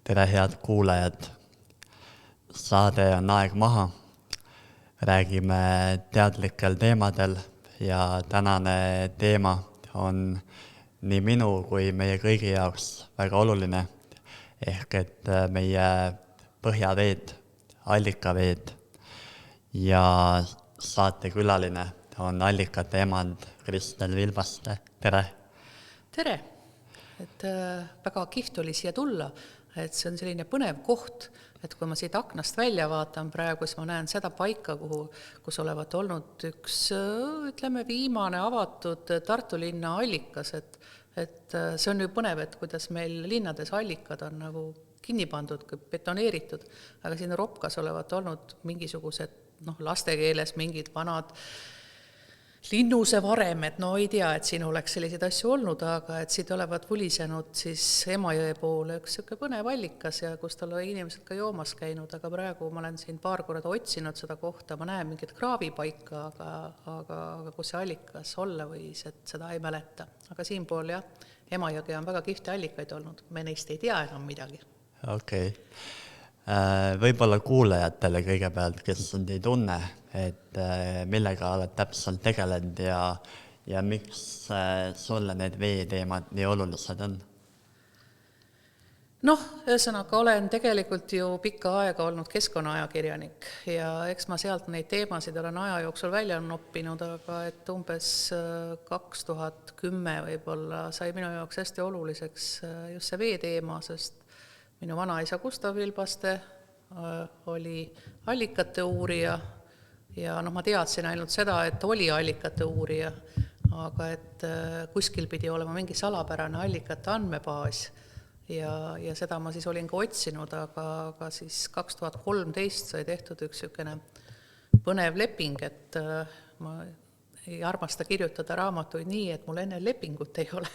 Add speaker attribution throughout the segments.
Speaker 1: Tere head kuulajad, saade on Aeg maha, räägime teadlikel teemadel ja tänane teema on nii minu kui meie kõigi jaoks väga oluline, ehk et meie põhjaveed, allikaveed ja saatekülaline on allikate emand Kristel Vilbaste. Tere!
Speaker 2: Tere! Väga kihvt oli siia tulla, et see on selline põnev koht, et kui ma siit aknast välja vaatan praegu, siis ma näen seda paika, kus olevat olnud üks, ütleme, viimane avatud Tartu linna allikas, et see on ju põnev, et kuidas meil linnades allikad on nagu kinni pandud, betoneeritud, aga siin Ropkas olevat olnud mingisugused, lastekeeles mingid vanad linnuse varemed, ei tea, et siin oleks selliseid asju olnud, aga et siit olevat vulisenud siis Emajõe poole üks siuke põnev allikas ja kus tal oli inimesed ka joomas käinud, aga praegu ma olen siin paar korda otsinud seda kohta, ma näen mingit kraavipaika, aga kus see allikas olla võis, et seda ei mäleta. Aga siinpool jah, Emajõge on väga kihvti allikaid olnud, me neist ei tea enam midagi.
Speaker 1: Okei. Võib-olla kuulajatele kõigepealt, kes ei tunne, et millega oled täpselt tegelenud ja miks sulle need veeteemad nii olulised on?
Speaker 2: Ühesõnaga olen tegelikult ju pikka aega olnud keskkonnaajakirjanik ja eks ma sealt neid teemasid olen aja jooksul välja noppinud, aga et umbes 2010 võib-olla sai minu jaoks hästi oluliseks just see veeteema, sest minu vanaisa Gustav Vilbaste oli allikate uurija ja ma teadsin ainult seda, et oli allikate uurija, aga et kuskil pidi olema mingi salapärane allikate andmebaas ja seda ma siis olin ka otsinud, aga siis 2013 sai tehtud üks niisugune põnev leping, et ma ei armasta kirjutada raamatuid nii, et mul enne lepingut ei ole,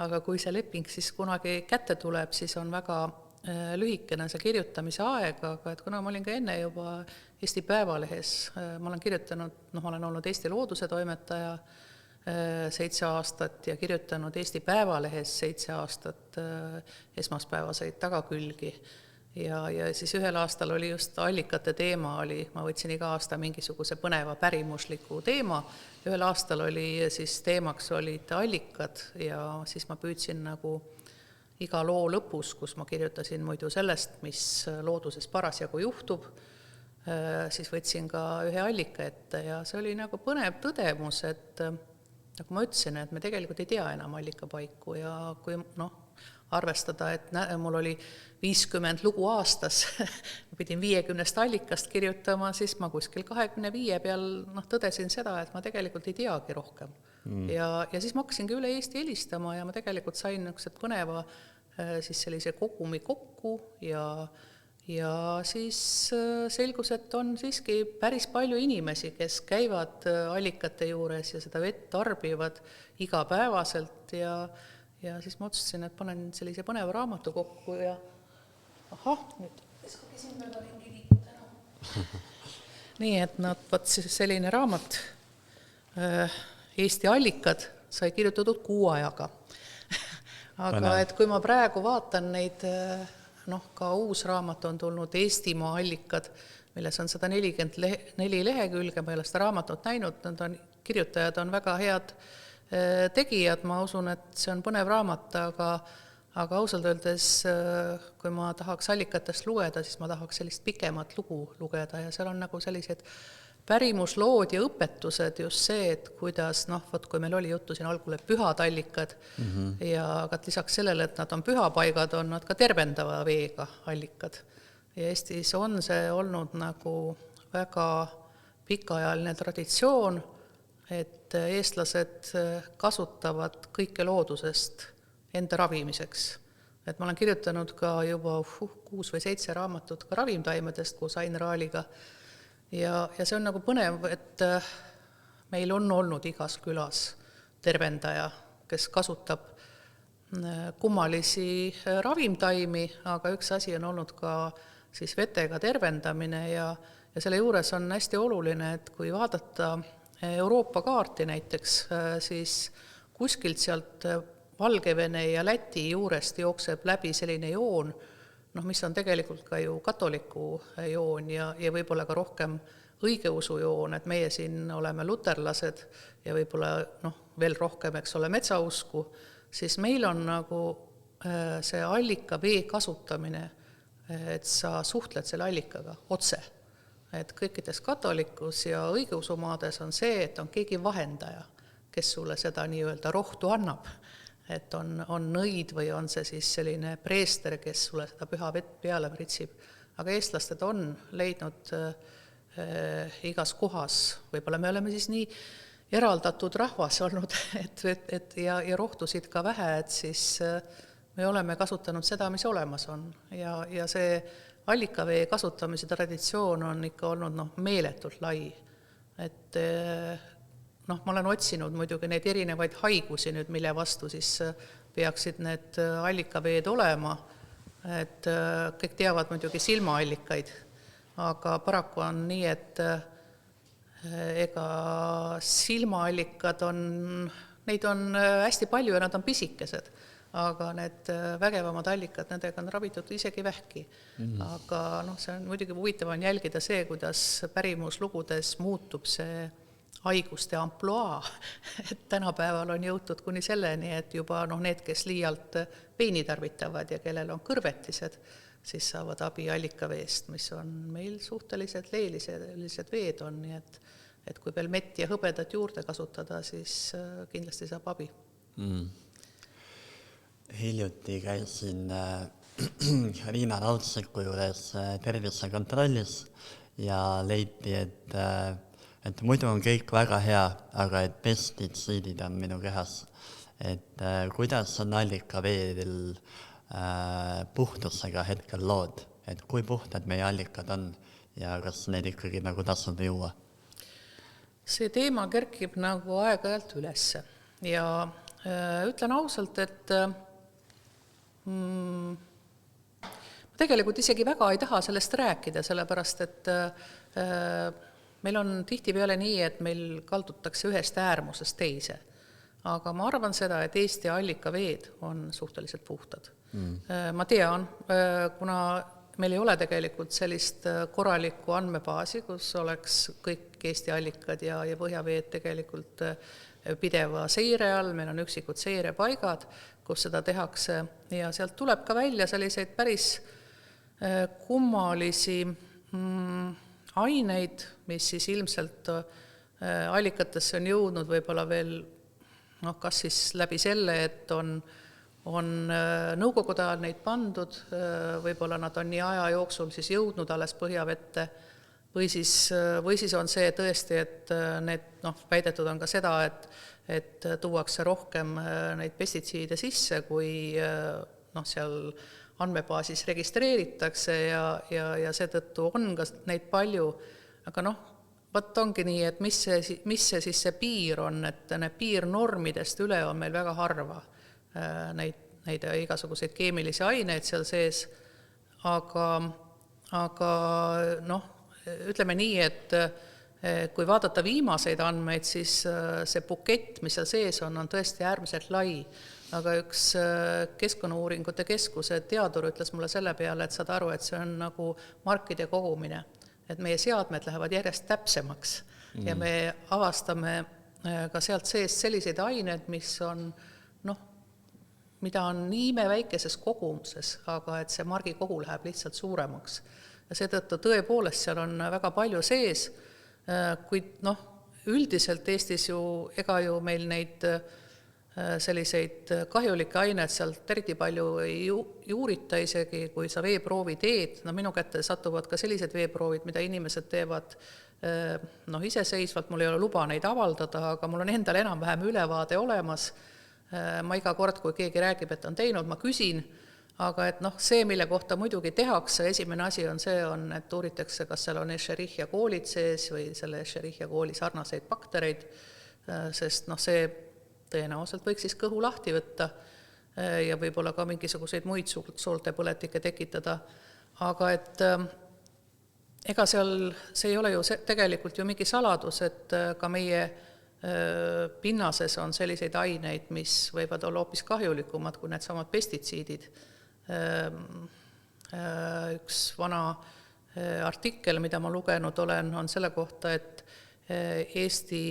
Speaker 2: aga kui see leping siis kunagi kätte tuleb, siis on väga lühikene see kirjutamise aeg, aga et kuna ma olin ka enne juba Eesti Päevalehes, ma olen kirjutanud, ma olen olnud Eesti looduse toimetaja 7 aastat ja kirjutanud Eesti Päevalehes 7 aastat esmaspäevaseid tagakülgi ja siis ühel aastal oli just allikate teema, ma võtsin iga aasta mingisuguse põneva pärimusliku teema, ühel aastal oli siis teemaks olid allikad ja siis ma püüdsin nagu iga loo lõpus, kus ma kirjutasin muidu sellest, mis looduses parasjagu juhtub, siis võtsin ka ühe allika ette ja see oli nagu põnev tõdemus, et nagu ma ütlesin, et me tegelikult ei tea enam allikapaiku ja kui arvestada, et mul oli 50 lugu aastas, ma pidin 50 allikast kirjutama, siis ma kuskil 25 peal tõdesin seda, et ma tegelikult ei teagi rohkem. Ja siis ma hakkasingi üle Eesti helistama ja ma tegelikult sain põneva siis sellise kogumi kokku ja siis selgus, et on siiski päris palju inimesi, kes käivad allikate juures ja seda vett tarbivad igapäevaselt ja siis ma otsustasin, et panen sellise põneva raamatu kokku ja nüüd käsin väga ringi liikuda. Nii, et selline raamat Eesti allikad sai kirjutatud 6 ajaga. Aga et kui ma praegu vaatan neid, ka uus raamat on tulnud Eestimaa allikad, milles on 144 lehekülge, ma ei ole seda raamatut näinud, kirjutajad on väga head tegijad, ma usun, et see on põnev raamat, aga ausalt öeldes, kui ma tahaks allikatest lugeda, siis ma tahaks sellist pikemat lugu lugeda ja seal on nagu sellised pärimuslood ja õpetused just see, et kuidas, kui meil oli juttu siin algule pühad allikad ja aga lisaks sellele, et nad on pühapaigad, on nad ka tervendava veega allikad. Ja Eestis on see olnud nagu väga pikaajaline traditsioon, et eestlased kasutavad kõike loodusest enda ravimiseks. Et ma olen kirjutanud ka juba 6 või 7 raamatut ka ravimtaimedest koos Ain Raaliga. Ja see on nagu põnev, et meil on olnud igas külas tervendaja, kes kasutab kummalisi ravimtaimi, aga üks asi on olnud ka siis vetega tervendamine ja selle juures on hästi oluline, et kui vaadata Euroopa kaarti näiteks, siis kuskilt sealt Valgevene ja Läti juurest jookseb läbi selline joon, mis on tegelikult ka ju katoliku joon ja võib-olla ka rohkem õigeusu joon, et meie siin oleme luterlased ja võib-olla veel rohkem, eks ole, metsausku, siis meil on nagu see allikavee kasutamine, et sa suhtled selle allikaga otse. Et kõikides katolikus ja õigeusumaades on see, et on keegi vahendaja, kes sulle seda nii-öelda rohtu annab. Et on nõid või on see siis selline preester, kes sulle seda püha vett peale pritsib. Aga eestlased on leidnud igas kohas, võib-olla me oleme siis nii eraldatud rahvas olnud, ja rohtusid ka vähe, et siis me oleme kasutanud seda, mis olemas on. Ja see allikavee kasutamise traditsioon on ikka olnud meeletult lai. Et ma olen otsinud muidugi neid erinevaid haigusi nüüd, mille vastu siis peaksid need allikaveed olema. Et kõik teavad muidugi silmaallikaid, aga paraku on nii, et ega silmaallikad neid on hästi palju ja nad on pisikesed, aga need vägevamad allikad, nendega on ravitud isegi vähki. Aga see on muidugi huvitav on jälgida see, kuidas pärimuslugudes muutub see haiguste amploa, et tänapäeval on jõutud kuni selleni, et juba need, kes liialt veini tarvitavad ja kellel on kõrvetised, siis saavad abi allikaveest, mis on meil suhteliselt leelised veed on, nii et kui veel mett ja hõbedat juurde kasutada, siis kindlasti saab abi.
Speaker 1: Hiljuti käisin Riina Raudsiku juures tervisekontrollis ja leiti, et muidu on kõik väga hea, aga et pestitsiidid on minu kehas. Et kuidas on allikaveedel puhtusega hetkel lood, et kui puhtad meie allikad on ja kas neid ikkagi nagu tasub juua?
Speaker 2: See teema kerkib nagu aeg-ajalt ülesse ja ütlen ausalt, et tegelikult isegi väga ei taha sellest rääkida, sellepärast, et meil on tihtipeale nii, et meil kaldutakse ühest äärmusest teise. Aga ma arvan seda, et Eesti allikaveed on suhteliselt puhtad. Ma tean, kuna meil ei ole tegelikult sellist korralikku andmebaasi, kus oleks kõik Eesti allikad ja põhjaveed tegelikult pideva seire all, meil on üksikud seirepaigad, kus seda tehakse ja sealt tuleb ka välja selliseid päris kummalisi aineid, mis siis ilmselt allikatesse on jõudnud võib-olla veel, kas siis läbi selle, et on nõukogude ajal neid pandud, võib-olla nad on nii aja jooksul siis jõudnud alles põhjavette, või siis on see tõesti, et need väidetud on ka seda, et tuuakse rohkem neid pestitsiide sisse, kui seal andmebaasis registreeritakse ja seetõttu on ka neid palju, aga võt ongi nii, et mis see siis see piir on, et need piirnormidest üle on meil väga harva neid igasuguseid keemilisi aineid seal sees, aga ütleme nii, et kui vaadata viimaseid andmeid, siis see bukett, mis seal sees on tõesti äärmiselt lai, aga üks Keskkonnauuringute Keskuse teadur ütles mulle selle peale, et saad aru, et see on nagu markide kogumine, et meie seadmed lähevad järjest täpsemaks ja me avastame ka sealt sees selliseid aineid, mis on mida on nii imeväikeses kogumuses, aga et see margi kogu läheb lihtsalt suuremaks. Ja seetõttu tõepoolest seal on väga palju sees, kuid üldiselt Eestis ega ju meil neid selliseid kahjulikke aineid sealt eriti palju ei juurita isegi, kui sa veeproovi teed. Minu kätte satuvad ka sellised veeproovid, mida inimesed teevad iseseisvalt, mul ei ole luba neid avaldada, aga mul on endal enam-vähem ülevaade olemas. Ma iga kord, kui keegi räägib, et on teinud, ma küsin, aga et see, mille kohta muidugi tehakse, esimene asi on see, et uuritakse, kas seal on Escherichia koolid sees või selle Escherichia kooli sarnaseid baktereid, sest see tõenäoliselt võiks siis kõhu lahti võtta ja võib-olla ka mingisuguseid muid soolte põletikke tekitada. Aga et ega see ei ole ju tegelikult ju mingi saladus, et ka meie pinnases on selliseid aineid, mis võivad olla hoopis kahjulikumad kui need samad pestitsiidid. üks vana artikkel, mida ma lugenud olen, on selle kohta, et Eesti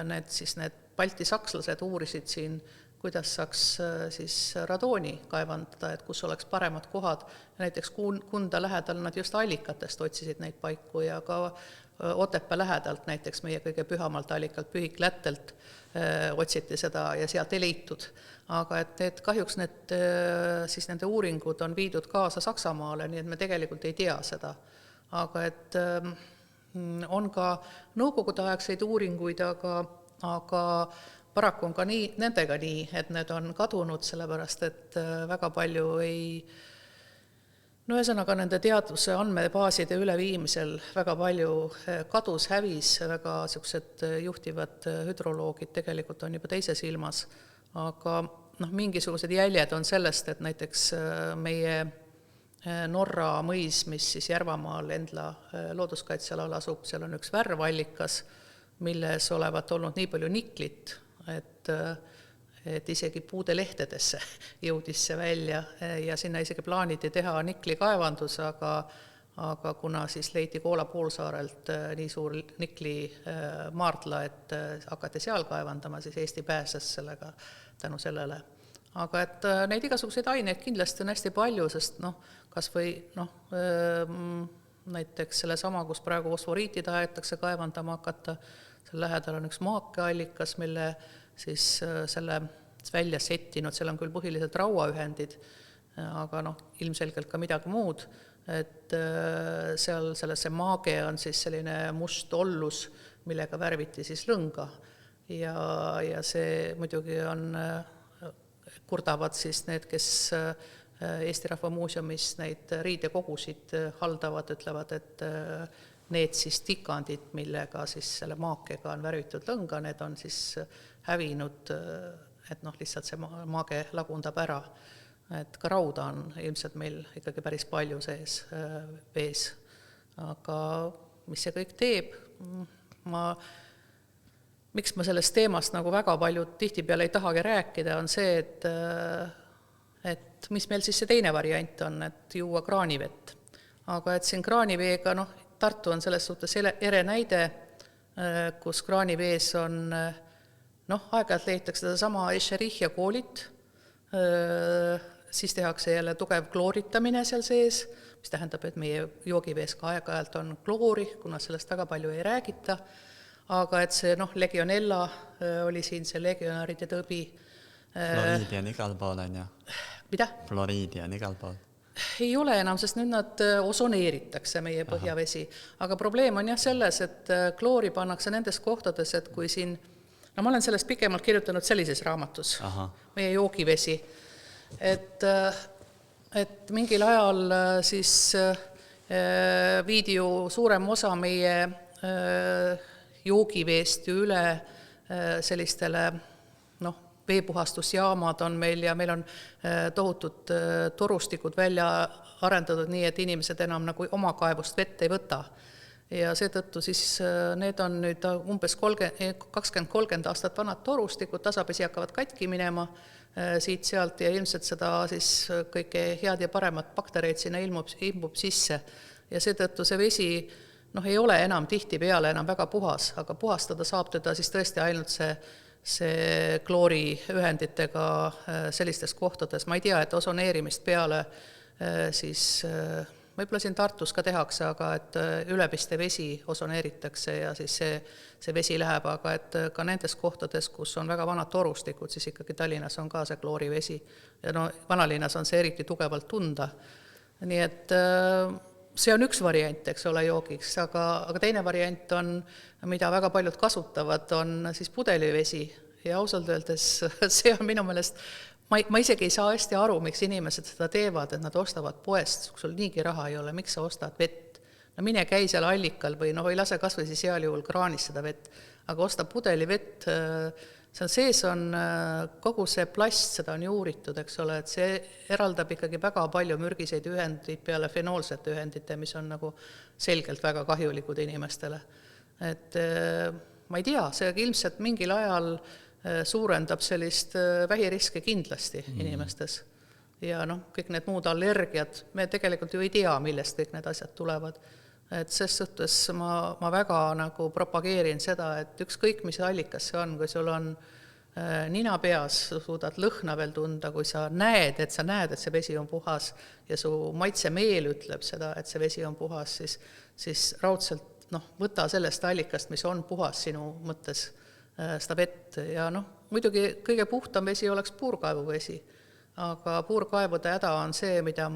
Speaker 2: need Balti sakslased uurisid siin, kuidas saaks siis radooni kaevandada, et kus oleks paremad kohad. Näiteks Kunda lähedal nad just allikatest otsisid neid paiku ja ka Otepää lähedalt, näiteks meie kõige pühamalt allikalt Pühik Lättelt otsiti seda ja sealt ei leitud. Aga et kahjuks nende uuringud on viidud kaasa Saksamaale, nii et me tegelikult ei tea seda. Aga et on ka nõukogudeaegseid uuringuid, aga paraku on ka nendega nii, et need on kadunud, sellepärast et väga palju ühesõnaga nende teaduse andmebaaside üleviimisel väga palju kadus, hävis, väga sellised juhtivad hüdroloogid tegelikult on juba teises ilmas, aga mingisugused jäljed on sellest, et näiteks meie Norra mõis, mis siis Järvamaal Endla looduskaitsealal asub, seal on üks värvallikas, milles olevat olnud nii palju niklit, et isegi puude lehtedesse jõudis see välja ja sinna isegi plaaniti teha niklikaevandus, aga kuna siis leiti Koola poolsaarelt nii suur nikli maardla, et hakati seal kaevandama, siis Eesti pääses sellega tänu sellele. Aga et neid igasuguseid aineid kindlasti on hästi palju, sest kas või näiteks selle sama, kus praegu fosforiiti tahetakse kaevandama hakata, seal lähedal on üks maakeallikas, mille siis selle välja settinud, seal on küll põhiliselt rauaühendid, aga ilmselgelt ka midagi muud, et seal sellesse maage on siis selline must ollus, millega värviti siis lõnga ja see muidugi kurdavad siis need, kes Eesti Rahva Muuseumis neid riidekogusid haldavad, ütlevad, et need siis tikandid, millega siis selle maakega on värvitud lõnga, need on siis hävinud, et lihtsalt see maage lagundab ära. Et ka rauda on ilmselt meil ikkagi päris palju sees vees. Aga mis see kõik teeb? Miks ma sellest teemast väga palju tihtipeale ei tahagi rääkida, on see, et mis meil siis see teine variant on, et juua kraanivett. Aga et siin kraaniveega, Tartu on selles suhtes ere näide, kus kraanivees on, aeg-ajalt leitakse seda sama Escherichia koolit, siis tehakse jälle tugev klooritamine seal sees, mis tähendab, et meie joogivees ka aeg-ajalt on kloori, kuna sellest väga palju ei räägita, aga et see legionella oli siin see legionäride tõbi.
Speaker 1: Floriidi on igal pool, on ju?
Speaker 2: Mida?
Speaker 1: Floriidi on igal pool.
Speaker 2: Ei ole enam, sest nüüd nad osoneeritakse meie põhjavesi. Aga probleem on selles, et kloori pannakse nendes kohtades, et kui siin, ma olen sellest pikemalt kirjutanud sellises raamatus, meie joogivesi, et mingil ajal siis viidi ju suurem osa meie joogiveest ju üle sellistele veepuhastusjaamad on meil ja meil on tohutud torustikud välja arendatud nii, et inimesed enam oma kaevust vett ei võta. Ja seetõttu siis need on nüüd umbes 20-30 aastat vanad torustikud, tasapisi hakkavad katki minema siit-sealt ja ilmselt seda siis kõike head ja paremat baktereid sinna ilmub sisse. Ja seetõttu see vesi ei ole enam tihtipeale enam väga puhas, aga puhastada saab teda siis tõesti ainult see klooriühenditega sellistes kohtades. Ma ei tea, et osoneerimist peale siis võib-olla siin Tartus ka tehakse, aga et ülepiste vesi osoneeritakse ja siis see vesi läheb, aga et ka nendes kohtades, kus on väga vanad torustikud, siis ikkagi Tallinnas on ka see kloorivesi ja vanalinnas on see eriti tugevalt tunda. Nii et see on üks variant, eks ole, joogiks, aga teine variant on, mida väga paljud kasutavad, on siis pudelivesi ja ausalt öeldes see on minu meelest, ma isegi ei saa hästi aru, miks inimesed seda teevad, et nad ostavad poest, kui sul niigi raha ei ole, miks sa ostad vett. Mine käi seal allikal või ei lase kas või siis heal juhul kraanis seda vett, aga osta pudelivett, seal sees on kogu see plast, seda on ju uuritud, eks ole, et see eraldab ikkagi väga palju mürgiseid ühendid peale fenoolsete ühendite, mis on selgelt väga kahjulikud inimestele. Et ma ei tea, see ilmselt mingil ajal suurendab sellist vähiriske kindlasti inimestes. ja noh, kõik need muud allergiad, me tegelikult ju ei tea, millest kõik need asjad tulevad. Et ses suhtes ma väga nagu propageerin seda, et ükskõik, mis allikas see on, kui sul on nina peas, suudad lõhna veel tunda, kui sa näed, et see vesi on puhas ja su maitsemeel ütleb seda, et see vesi on puhas, siis raudselt võta sellest allikast, mis on puhas sinu mõttes seda vett. Ja muidugi kõige puhtam vesi oleks puurkaevuvesi, aga puurkaevude häda on see, mida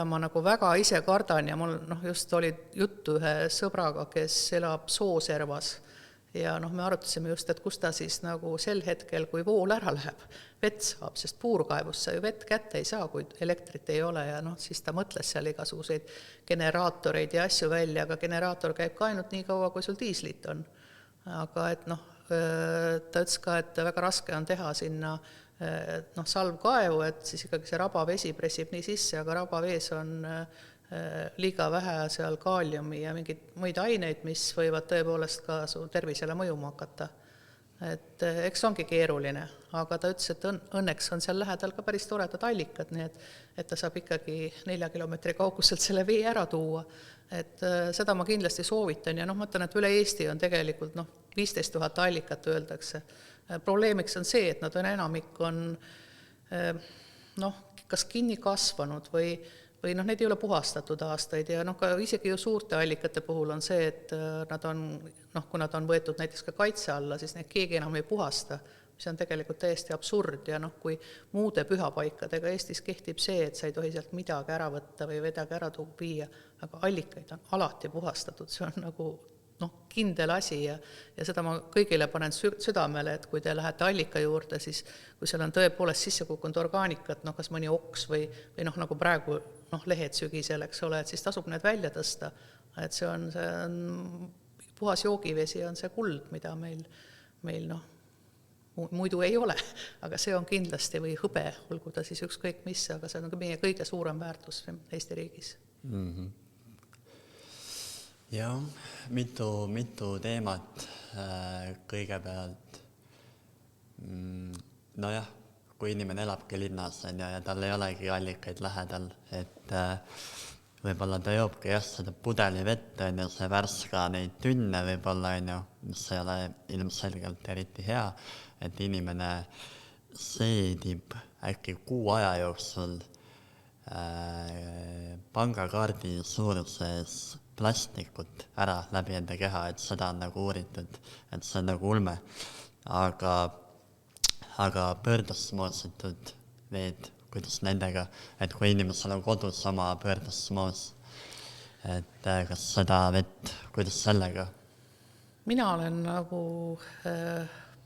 Speaker 2: ma nagu väga ise kardan ja mul just oli juttu ühe sõbraga, kes elab Sooservas ja me arutasime just, et kus ta siis nagu sel hetkel, kui vool ära läheb, vett saab, sest puurkaevust sa ju vett kätte ei saa, kui elektrit ei ole ja siis ta mõtles seal igasuguseid generaatoreid ja asju välja, aga generaator käib ka ainult nii kaua, kui sul diislit on. Aga et ta ütles ka, et väga raske on teha sinna salvkaevu, et siis ikkagi see rabavesi pressib nii sisse, aga rabavees on liiga vähe seal kaaliumi ja mingid muid aineid, mis võivad tõepoolest ka su tervisele mõjuma hakata. Et eks ongi keeruline, aga ta ütles, et õnneks on seal lähedal ka päris toredad allikad, nii et ta saab ikkagi 4 kilomeetri kauguselt selle vee ära tuua. Et seda ma kindlasti soovitan ja ma ütlen, et üle Eesti on tegelikult 15 000 allikat öeldakse. Probleemiks on see, et nad on enamik on kas kinni kasvanud või need ei ole puhastatud aastaid ja ka isegi ju suurte allikate puhul on see, et nad on, kui nad on võetud näiteks ka kaitse alla, siis need keegi enam ei puhasta, mis on tegelikult täiesti absurd ja kui muude pühapaikadega Eestis kehtib see, et sa ei tohi sealt midagi ära võtta või midagi ära viia, aga allikaid on alati puhastatud, see on nagu kindel asi ja seda ma kõigile panen südamele, et kui te lähete allika juurde, siis kui seal on tõepoolest sisse kukkunud orgaanikat, kas mõni oks või nagu praegu lehed sügisel, eks ole, et siis tasub need välja tõsta, et see on puhas joogivesi on see kuld, mida meil muidu ei ole, aga see on kindlasti või hõbe, olgu ta siis ükskõik mis, aga see on meie kõige suurem väärtus Eesti riigis.
Speaker 1: Mm-hmm. Jah, mitu teemat kõigepealt. Nojah, kui inimene elabki linnas ja tal ei olegi allikaid lähedal, et võib-olla ta joobki seda pudelivett, see värska neid tünne võib-olla, mis ei ole ilmselgelt eriti hea, et inimene seedib äkki 6 aja jooksul pangakaardi suuruses plastikut ära läbi enda keha, et seda on nagu uuritud, et see on nagu ulme. Aga pöördosmoositud veed, kuidas nendega, et kui inimesel on kodus oma pöördosmoos, et kas seda vett, kuidas sellega?
Speaker 2: Mina olen nagu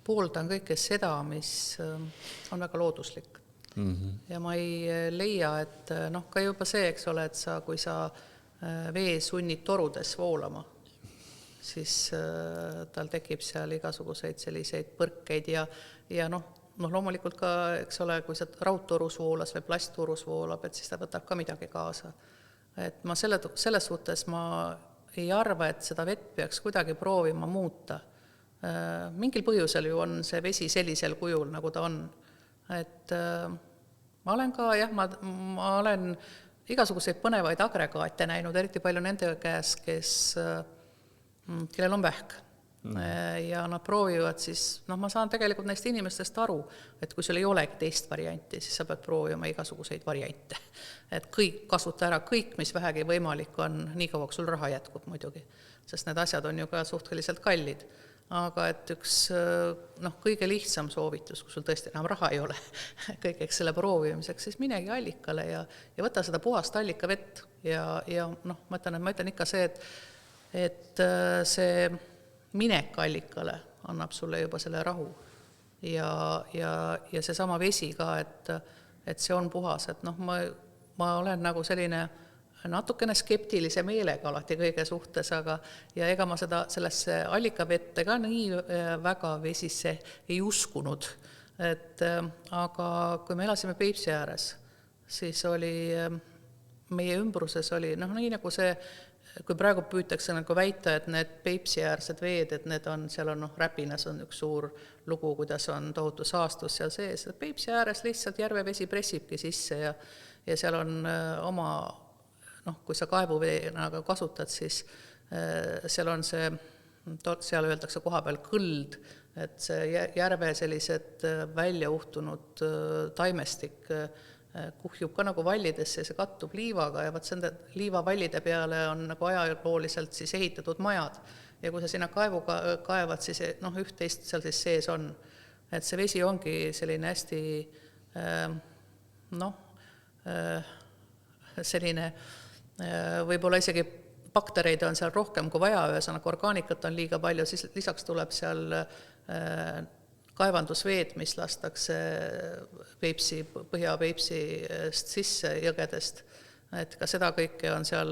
Speaker 2: pooldan kõike seda, mis on väga looduslik. Mm-hmm. Ja ma ei leia, et ka juba see, eks ole, et kui sa vee sunnid torudes voolama, siis tal tekib seal igasuguseid selliseid põrkeid ja loomulikult ka, eks ole, kui sa raudtorus voolas või plasttorus voolab, et siis ta võtab ka midagi kaasa. Et ma selles suhtes ma ei arva, et seda vett peaks kuidagi proovima muuta. Mingil põhjusel ju on see vesi sellisel kujul, nagu ta on. Et ma olen ka, ma olen igasuguseid põnevaid agregaate näinud, eriti palju nende käes, kellel on vähk. Ja nad proovivad siis, ma saan tegelikult neist inimestest aru, et kui sul ei olegi teist varianti, siis sa pead proovima igasuguseid variante. Et kasuta ära kõik, mis vähegi võimalik on, nii kaua, kui sul raha jätkub muidugi, sest need asjad on ju ka suhteliselt kallid. Aga et üks kõige lihtsam soovitus, kui sul tõesti enam raha ei ole kõigeks selle proovimiseks, siis minegi allikale ja võta seda puhast allikavett ja ma ütlen ikka see, et see minek allikale annab sulle juba selle rahu ja see sama vesi ka, et see on puhas, et ma olen nagu selline natukene skeptilise meelega alati kõige suhtes, ja ega ma sellesse allikavette ka nii väga vesisse ei uskunud. Aga kui me elasime Peipsi ääres, siis oli meie ümbruses oli, nii nagu see kui praegu püütakse nagu väita, et need Peipsi-äärsed veed, et need on, seal on Räpinas on üks suur lugu, kuidas on tohutu saastus seal sees. Peipsi ääres lihtsalt järvevesi pressibki sisse ja seal on oma, kui sa kaevuveena kasutad, siis seal on see, seal öeldakse koha peal kõld, et see järve sellised välja uhtunud taimestik kuhjub ka nagu vallidesse ja see kattub liivaga ja võt selle liivavallide peale on nagu ajalooliselt siis ehitatud majad ja kui sa sinna kaevuga kaevad, siis üht-teist seal siis sees on. Et see vesi ongi selline hästi selline võib-olla isegi baktereid on seal rohkem kui vaja, ühesõnaga orgaanikat on liiga palju, siis lisaks tuleb seal kaevandusveed, mis lastakse Põhja-Peipsist sisse jõgedest, et ka seda kõike on seal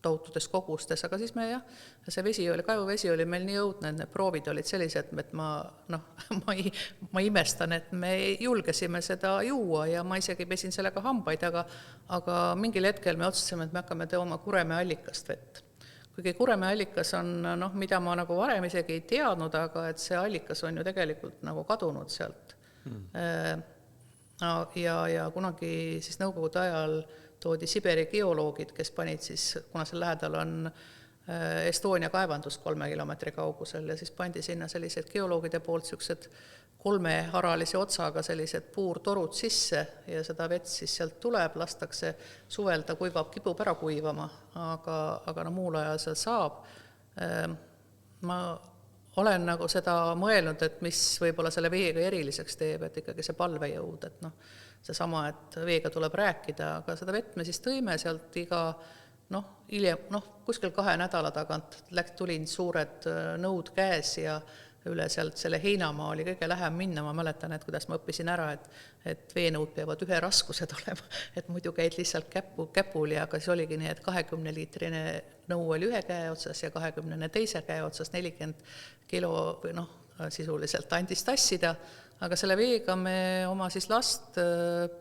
Speaker 2: tohututes kogustes, aga siis see vesi oli, kaevuvesi oli meil nii õudne, et need proovid olid sellised, et ma imestan, et me julgesime seda juua ja ma isegi pesin sellega hambaid, aga mingil hetkel me otsustasime, et me hakkame tooma Kuremäe allikast vett. Kuigi Kuremäe allikas on, mida ma nagu varem isegi ei teadnud, aga et see allikas on ju tegelikult nagu kadunud sealt. Ja kunagi siis nõukogude ajal toodi Siberi geoloogid, kes panid siis, kuna seal lähedal on Estonia kaevandus 3 kilomeetri kaugusel ja siis pandi sinna sellised geoloogide poolt sellised 3-haralise otsaga sellised puurtorud sisse ja seda vett siis sealt tuleb, lastakse suvel, ta kipub ära kuivama, aga muul ajal seal saab. Ma olen nagu seda mõelnud, et mis võib-olla selle veega eriliseks teeb, et ikkagi see palvejõud, et seesama, et veega tuleb rääkida, aga seda vett me siis tõime sealt iga kuskil 2 nädala tagant tulin suured nõud käes ja üle sealt selle Heinamaa oli kõige lähem minna, ma mäletan, et kuidas ma õppisin ära, et veenõud peavad ühe raskused olema, et muidu käid lihtsalt käpuli, aga siis oligi nii, et 20-liitrine nõu oli ühe käe otsas ja 20 teise käe otsas 40 kilo või sisuliselt andis tassida, aga selle veega me oma siis last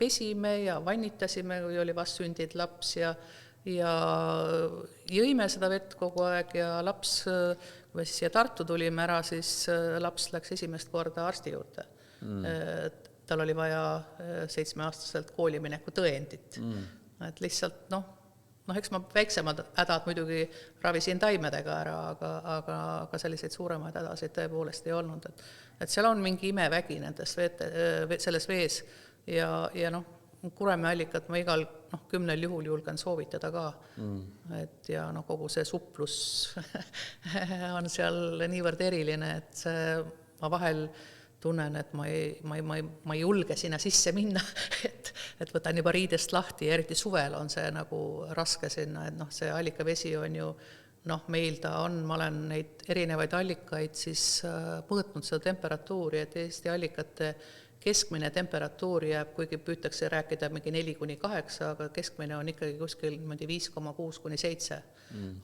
Speaker 2: pesime ja vannitasime, kui oli vast sündinud laps ja jõime seda vett kogu aeg ja laps, kui me siis siia Tartu tulime ära, siis laps läks esimest korda arsti juurde. Tal oli vaja 7-aastaselt koolimineku tõendit. Et lihtsalt, eks ma väiksemad hädad muidugi ravisin taimedega ära, aga selliseid suuremaid hädasid tõepoolest ei olnud. Et seal on mingi imevägi nendes selles vees ja Kuremäe allikat ma igal 10 juhul julgen soovitada ka. Et ja kogu see suplus on seal niivõrd eriline, et ma vahel tunnen, et ma ei julge sinna sisse minna, et võtan juba riidest lahti ja eriti suvel on see nagu raske sinna, et see allikavesi on ju meil ta on, ma olen neid erinevaid allikaid siis mõõtnud seda temperatuuri, et Eesti allikate keskmine temperatuur jääb, kuigi püütakse rääkida mingi 4-8, aga keskmine on ikkagi kuskil 5,6-7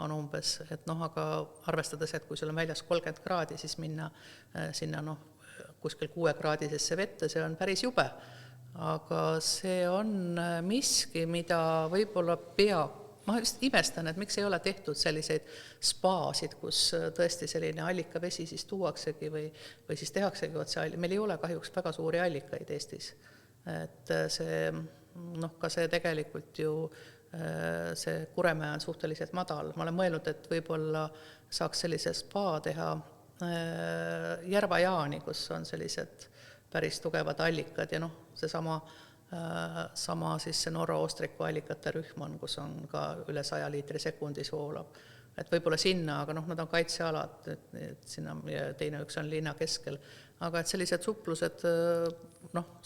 Speaker 2: on umbes, et aga arvestades, et kui sul on väljas 30 kraadi, siis minna sinna kuskil 6-kraadisesse vette, see on päris jube, aga see on miski, mida võib-olla peab. Ma just imestan, et miks ei ole tehtud selliseid spaasid, kus tõesti selline allikavesi siis tuuaksegi või siis tehaksegi otse. Meil ei ole kahjuks väga suuri allikaid Eestis. Et see, ka see tegelikult ju, see Kuremäe on suhteliselt madal. Ma olen mõelnud, et võib-olla saaks sellise spa teha Järva-Jaani, kus on sellised päris tugevad allikad ja sama siis see Norra Oostriku allikate rühm on, kus on ka üle 100 liitri sekundis voolab. Et võib-olla sinna, aga nad on kaitsealad, et sinna, ja teine üks on linna keskel. Aga et sellised suplused,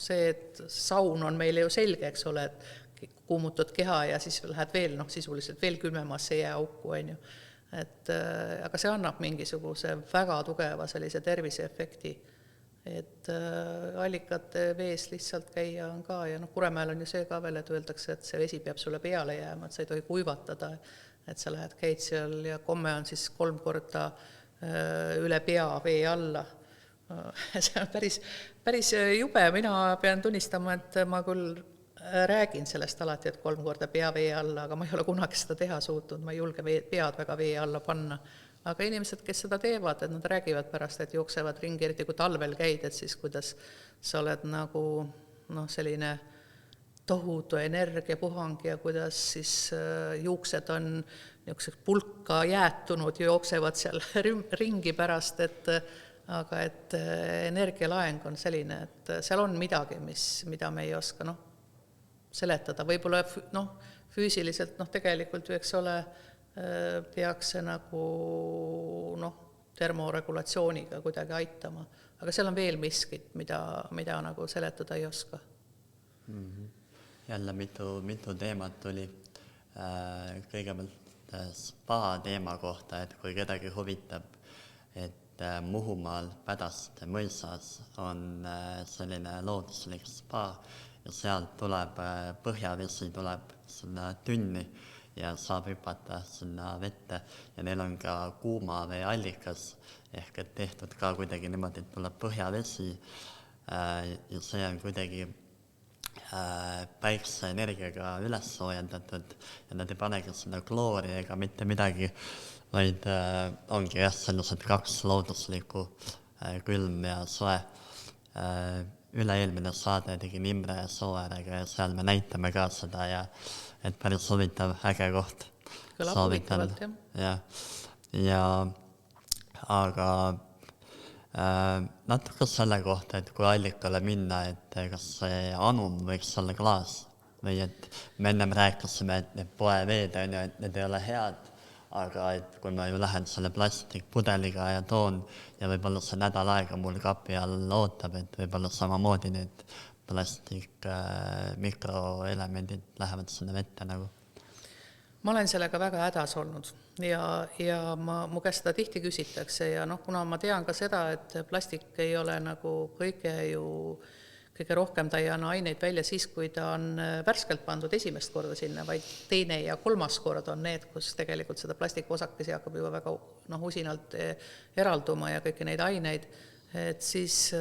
Speaker 2: see, et saun on meile ju selge, eks ole, et kuumutud keha ja siis lähed veel, sisuliselt veel külmemasse jääauku, on ju. Aga see annab mingisuguse väga tugeva sellise terviseefekti. Et allikate vees lihtsalt käia on ka ja Kuremäel on ju see ka veel, et öeldakse, et see vesi peab sulle peale jääma, et sa ei tohi kuivatada, et sa lähed käid seal ja komme on siis 3 korda üle pea vee alla. See on päris jube, mina pean tunnistama, et ma küll räägin sellest alati, et 3 korda pea vee alla, aga ma ei ole kunagi seda teha suutnud, ma ei julge pead väga vee alla panna. Aga inimesed, kes seda teevad, et nad räägivad pärast, et jooksevad ringi, eriti kui talvel käid, et siis kuidas sa oled nagu selline tohutu energiapuhang ja kuidas siis juuksed on niisuguseks pulka jäätunud ja jooksevad seal ringi pärast, aga et energialaeng on selline, et seal on midagi, mida me ei oska seletada. Võib-olla füüsiliselt tegelikult ju, eks ole, peaks see nagu termoregulatsiooniga kuidagi aitama. Aga seal on veel miskit, mida nagu seletada ei oska.
Speaker 1: Jälle mitu teemat tuli. Kõigepealt spa teema kohta, et kui kedagi huvitab, et Muhumaal Pädaste mõisas on selline looduslik spa ja sealt tuleb põhjavesi tuleb sinna tünni ja saab hüpata sinna vette ja neil on ka kuumavee allikas ehk et tehtud ka kuidagi niimoodi, et tuleb põhjavesi ja see on kuidagi päikseenergiaga üles soojendatud ja nad ei panegi sinna kloori ega mitte midagi, vaid ongi sellised 2 looduslikku, külm ja soe. Üle-eelmine saade tegin Imre Sooärega ja seal me näitame ka seda ja et päris huvitav, äge koht.
Speaker 2: Kõlab huvitavalt,
Speaker 1: jah. Ja aga natuke selle kohta, et kui allikale minna, et kas see anum võiks olla klaas või et me ennem rääkisime, et need poeveed on ju, et need ei ole head, aga et kui ma ju lähen selle plastikpudeliga ja toon ja võib-olla see nädal aega mul kapi all ootab, et võib-olla samamoodi need plastik mikroelemendid lähevad sinna vette nagu.
Speaker 2: Ma olen sellega väga hädas olnud ja mu käest seda tihti küsitakse ja kuna ma tean ka seda, et plastik ei ole nagu kõige rohkem ta ei anna aineid välja siis, kui ta on värskelt pandud esimest korda sinna, vaid 2. ja 3. kord on need, kus tegelikult seda plastikuosakesi hakkab juba väga usinalt eralduma ja kõiki neid aineid, et siis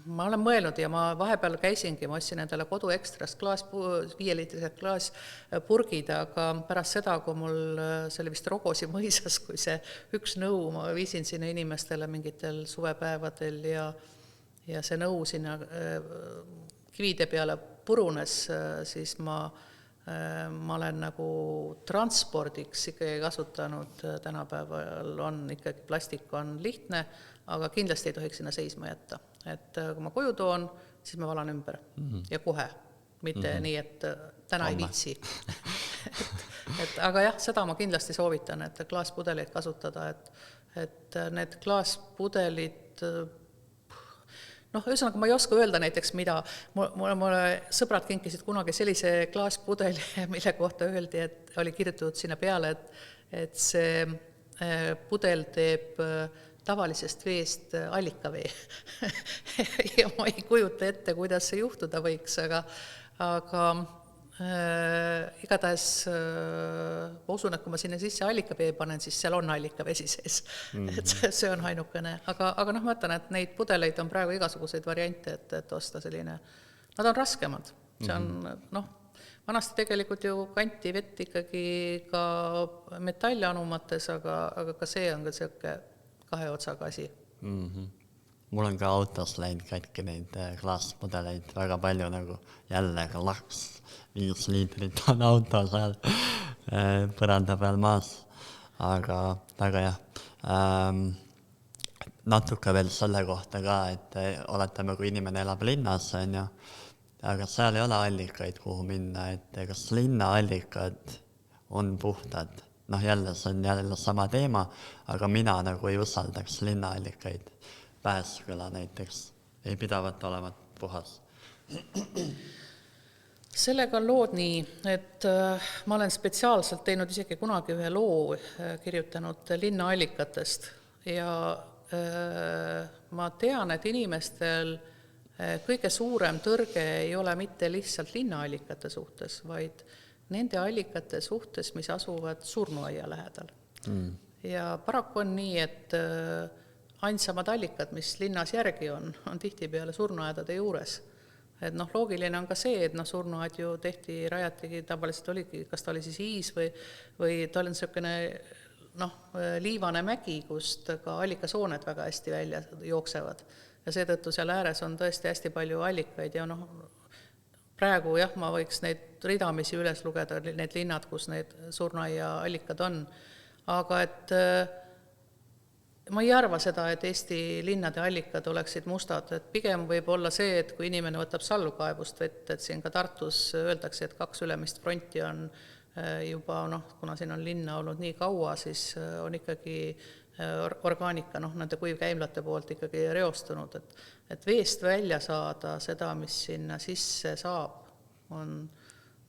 Speaker 2: ma olen mõelnud ja ma vahepeal käisingi, ma ostsin endale kodu ekstrast 5-liitrised klaaspurgid, aga pärast seda, kui mul see oli vist Rogosi mõisas, kui see üks nõu, ma viisin sinna inimestele mingitel suvepäevadel ja see nõu sinna kivide peale purunes, siis ma olen nagu transpordiks ikkagi kasutanud, tänapäeval on ikkagi plastik on lihtne, aga kindlasti ei tohiks sinna seisma jätta. Et kui ma koju toon, siis ma valan ümber ja kohe, mitte nii, et täna ei viitsi. Aga jah, seda ma kindlasti soovitan, et klaaspudeleid kasutada, et need klaaspudelid, ühesõnaga ma ei oska öelda näiteks, mida mulle sõbrad kinkisid kunagi sellise klaaspudeli, mille kohta öeldi, et oli kirjutatud sinna peale, et see pudel teeb tavalisest veest allikavee. Ja ma ei kujuta ette, kuidas see juhtuda võiks, aga igatahes ma usun, et kui ma sinna sisse allikavee panen, siis seal on allikavesi sees. Et see on ainukene. Aga ma mõtlen, et neid pudeleid on praegu igasuguseid variante, et osta selline. Nad on raskemad. See on, vanasti tegelikult ju kanti vett ikkagi ka metallianumates, aga ka see on ka selline 2 otsaga asi.
Speaker 1: Mul on ka autos läinud katki neid klaaspudeleid väga palju nagu jälle laks 5 liitrit on auto seal põranda peal maas. Aga jah, natuke veel selle kohta ka, et oletame, kui inimene elab linnas, on ju, aga seal ei ole allikaid, kuhu minna, et kas linnaallikad on puhtad. Jälle, see on jälle sama teema, aga mina nagu ei usaldaks linnaallikaid. Pääsküla näiteks ei pidavat olevat puhas.
Speaker 2: Sellega on lood nii, et ma olen spetsiaalselt teinud isegi kunagi ühe loo kirjutanud linnaallikatest ja ma tean, et inimestel kõige suurem tõrge ei ole mitte lihtsalt linnaallikate suhtes, vaid nende allikate suhtes, mis asuvad surnuaia lähedal. Ja paraku on nii, et ainsamad allikad, mis linnas järgi on tihtipeale surnuaedade juures. et noh, loogiline on ka see, et noh, surnuaed ju rajatigi, tavaliselt oligi, kas ta oli siis hiis või ta oli niisugune noh, liivane mägi, kust ka allikasooned väga hästi välja jooksevad. Ja seetõttu seal ääres on tõesti hästi palju allikaid ja noh, praegu jah, ma võiks neid ridamisi üles lugeda, need linnad, kus need surnuaia allikad on. Aga et ma ei arva seda, et Eesti linnade allikad oleksid mustad, et pigem võib olla see, et kui inimene võtab sallukaevust vett, et siin ka Tartus öeldakse, et 2 ülemist fronti on juba, noh, kuna siin on linna olnud nii kaua, siis on ikkagi orgaanika, noh, nende kuivkäimlate poolt ikkagi reostunud, et veest välja saada seda, mis sinna sisse saab, on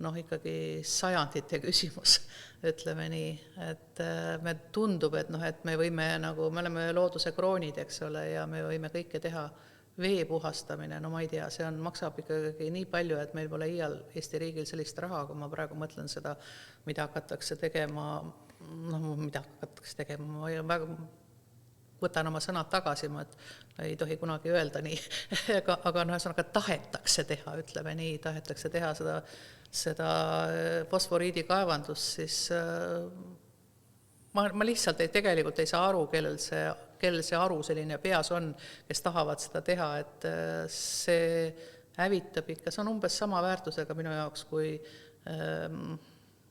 Speaker 2: noh, ikkagi sajandite küsimus, ütleme nii, et me tundub, et noh, et me võime nagu, me oleme looduse kroonid, eks ole, ja me võime kõike teha, vee puhastamine, no ma ei tea, see maksab ikkagi nii palju, et meil pole iial Eesti riigil sellist raha, kui ma praegu mõtlen seda, mida hakatakse tegema, ma väga võtan oma sõnad tagasi, ma ei tohi kunagi öelda nii, aga noh, tahetakse teha, ütleme nii, tahetakse teha seda fosforiidi kaevandust, siis ma lihtsalt tegelikult ei saa aru, kellel see aru selline peas on, kes tahavad seda teha, et see hävitab ikka, see on umbes sama väärtusega minu jaoks kui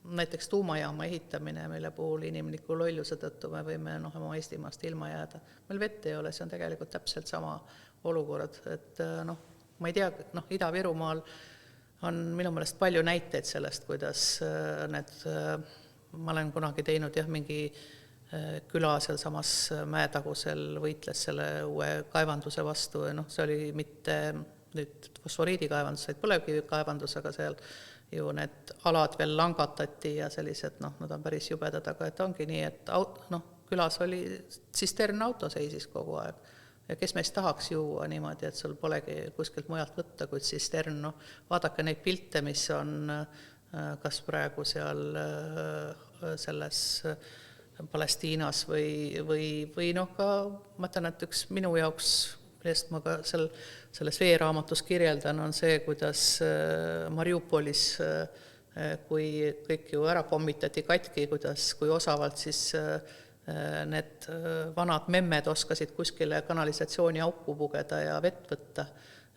Speaker 2: näiteks tuumajaama ehitamine, mille puhul inimliku lolluse tõttu me võime oma Eestimaast ilma jääda. Meil vett ei ole, see on tegelikult täpselt sama olukord, et ma ei tea, Ida-Virumaal on minu meelest palju näiteid sellest, kuidas ma olen kunagi teinud mingi küla seal samas Mäetagusel võitles selle uue kaevanduse vastu ja see oli mitte nüüd fosforiidikaevandus, vaid põlevkivikaevandus, aga seal ju need alad veel langatati ja sellised, nad on päris jubedad, aga et ongi nii, et külas oli tsistern auto seisis kogu aeg ja kes meist tahaks juua niimoodi, et sul polegi kuskilt mujalt võtta, kui tsistern, vaadake neid pilte, mis on kas praegu seal selles Palestiinas või ka, ma ütlen, et üks minu jaoks, millest ma ka selles veeraamatus kirjeldan, on see, kuidas Mariupolis, kui kõik ju ära pommitati katki, kui osavalt siis need vanad memmed oskasid kuskile kanalisatsiooni auku pugeda ja vett võtta,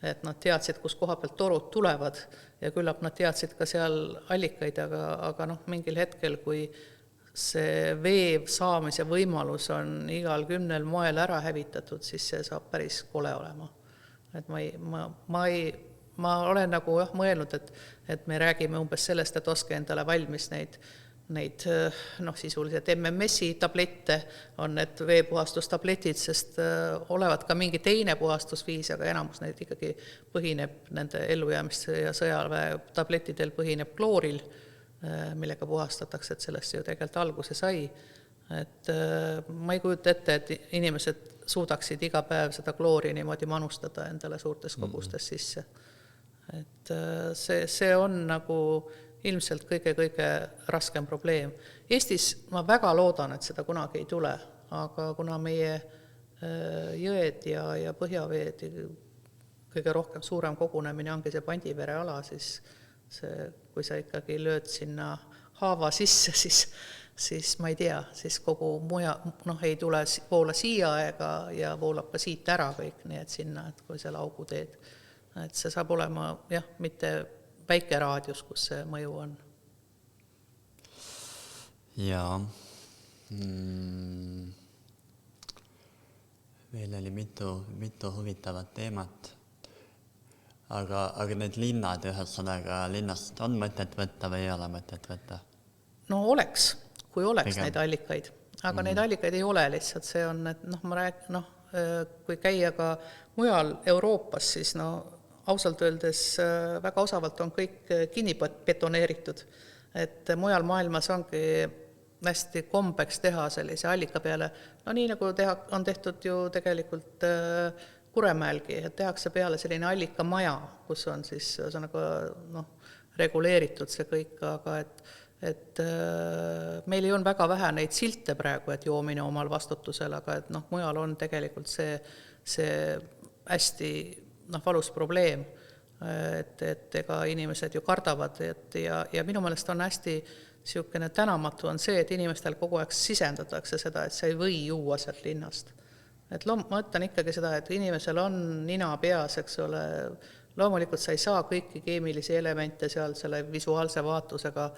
Speaker 2: et nad teadsid, kus koha pealt torud tulevad ja küllap nad teadsid ka seal allikaid, aga mingil hetkel, kui see vee saamise võimalus on igal 10 moel ära hävitatud, siis see saab päris kole olema. Et ma olen nagu mõelnud, et me räägime umbes sellest, et oske endale valmis neid sisuliselt MMS-i tablette on need veepuhastustabletid, sest olevat ka mingi teine puhastusviis, aga enamus neid ikkagi põhineb nende ellujäämist ja sõjaväe tabletidel põhineb klooril, millega puhastatakse, et sellest ju tegelikult alguse sai. Et ma ei kujuta ette, et inimesed suudaksid iga päev seda kloori niimoodi manustada endale suurtes kogustes sisse. Et see on nagu ilmselt kõige raskem probleem. Eestis ma väga loodan, et seda kunagi ei tule, aga kuna meie jõed ja põhjaveed kõige rohkem suurem kogunemine ongi see Pandivere ala, siis kui sa ikkagi lööd sinna haava sisse, siis ma ei tea, siis kogu ei tule voola siia ja voolab ka siit ära kõik, nii et sinna, et kui selle augu teed. Et see saab olema, mitte väike raadius, kus see mõju on.
Speaker 1: Jaa. Veel oli mitu huvitavat teemat. Aga need linnad ühesõnaga, linnast on mõtet võtta või ei ole mõtet võtta?
Speaker 2: No oleks, kui oleks neid allikaid. Aga neid allikaid ei ole lihtsalt. See on, et kui käia ka mujal Euroopas, siis ausalt öeldes väga osavalt on kõik kinni betoneeritud. Et mujal maailmas ongi hästi kombeks teha sellise allika peale. Nii nagu on tehtud ju tegelikult Kuremäelgi, et tehakse peale selline allikamaja, kus on siis reguleeritud see kõik, aga et meil ei on väga vähe neid silte praegu, et joomine omal vastutusel, aga et mujal on tegelikult see hästi valus probleem. et ega inimesed ju kardavad, ja minu meelest on hästi niisugune tänamatu on see, et inimestel kogu aeg sisendatakse seda, et sa ei või juua sealt linnast. Et ma ütlen ikkagi seda, et inimesel on nina peas, eks ole, loomulikult sa ei saa kõiki keemilisi elemente seal selle visuaalse vaatusega,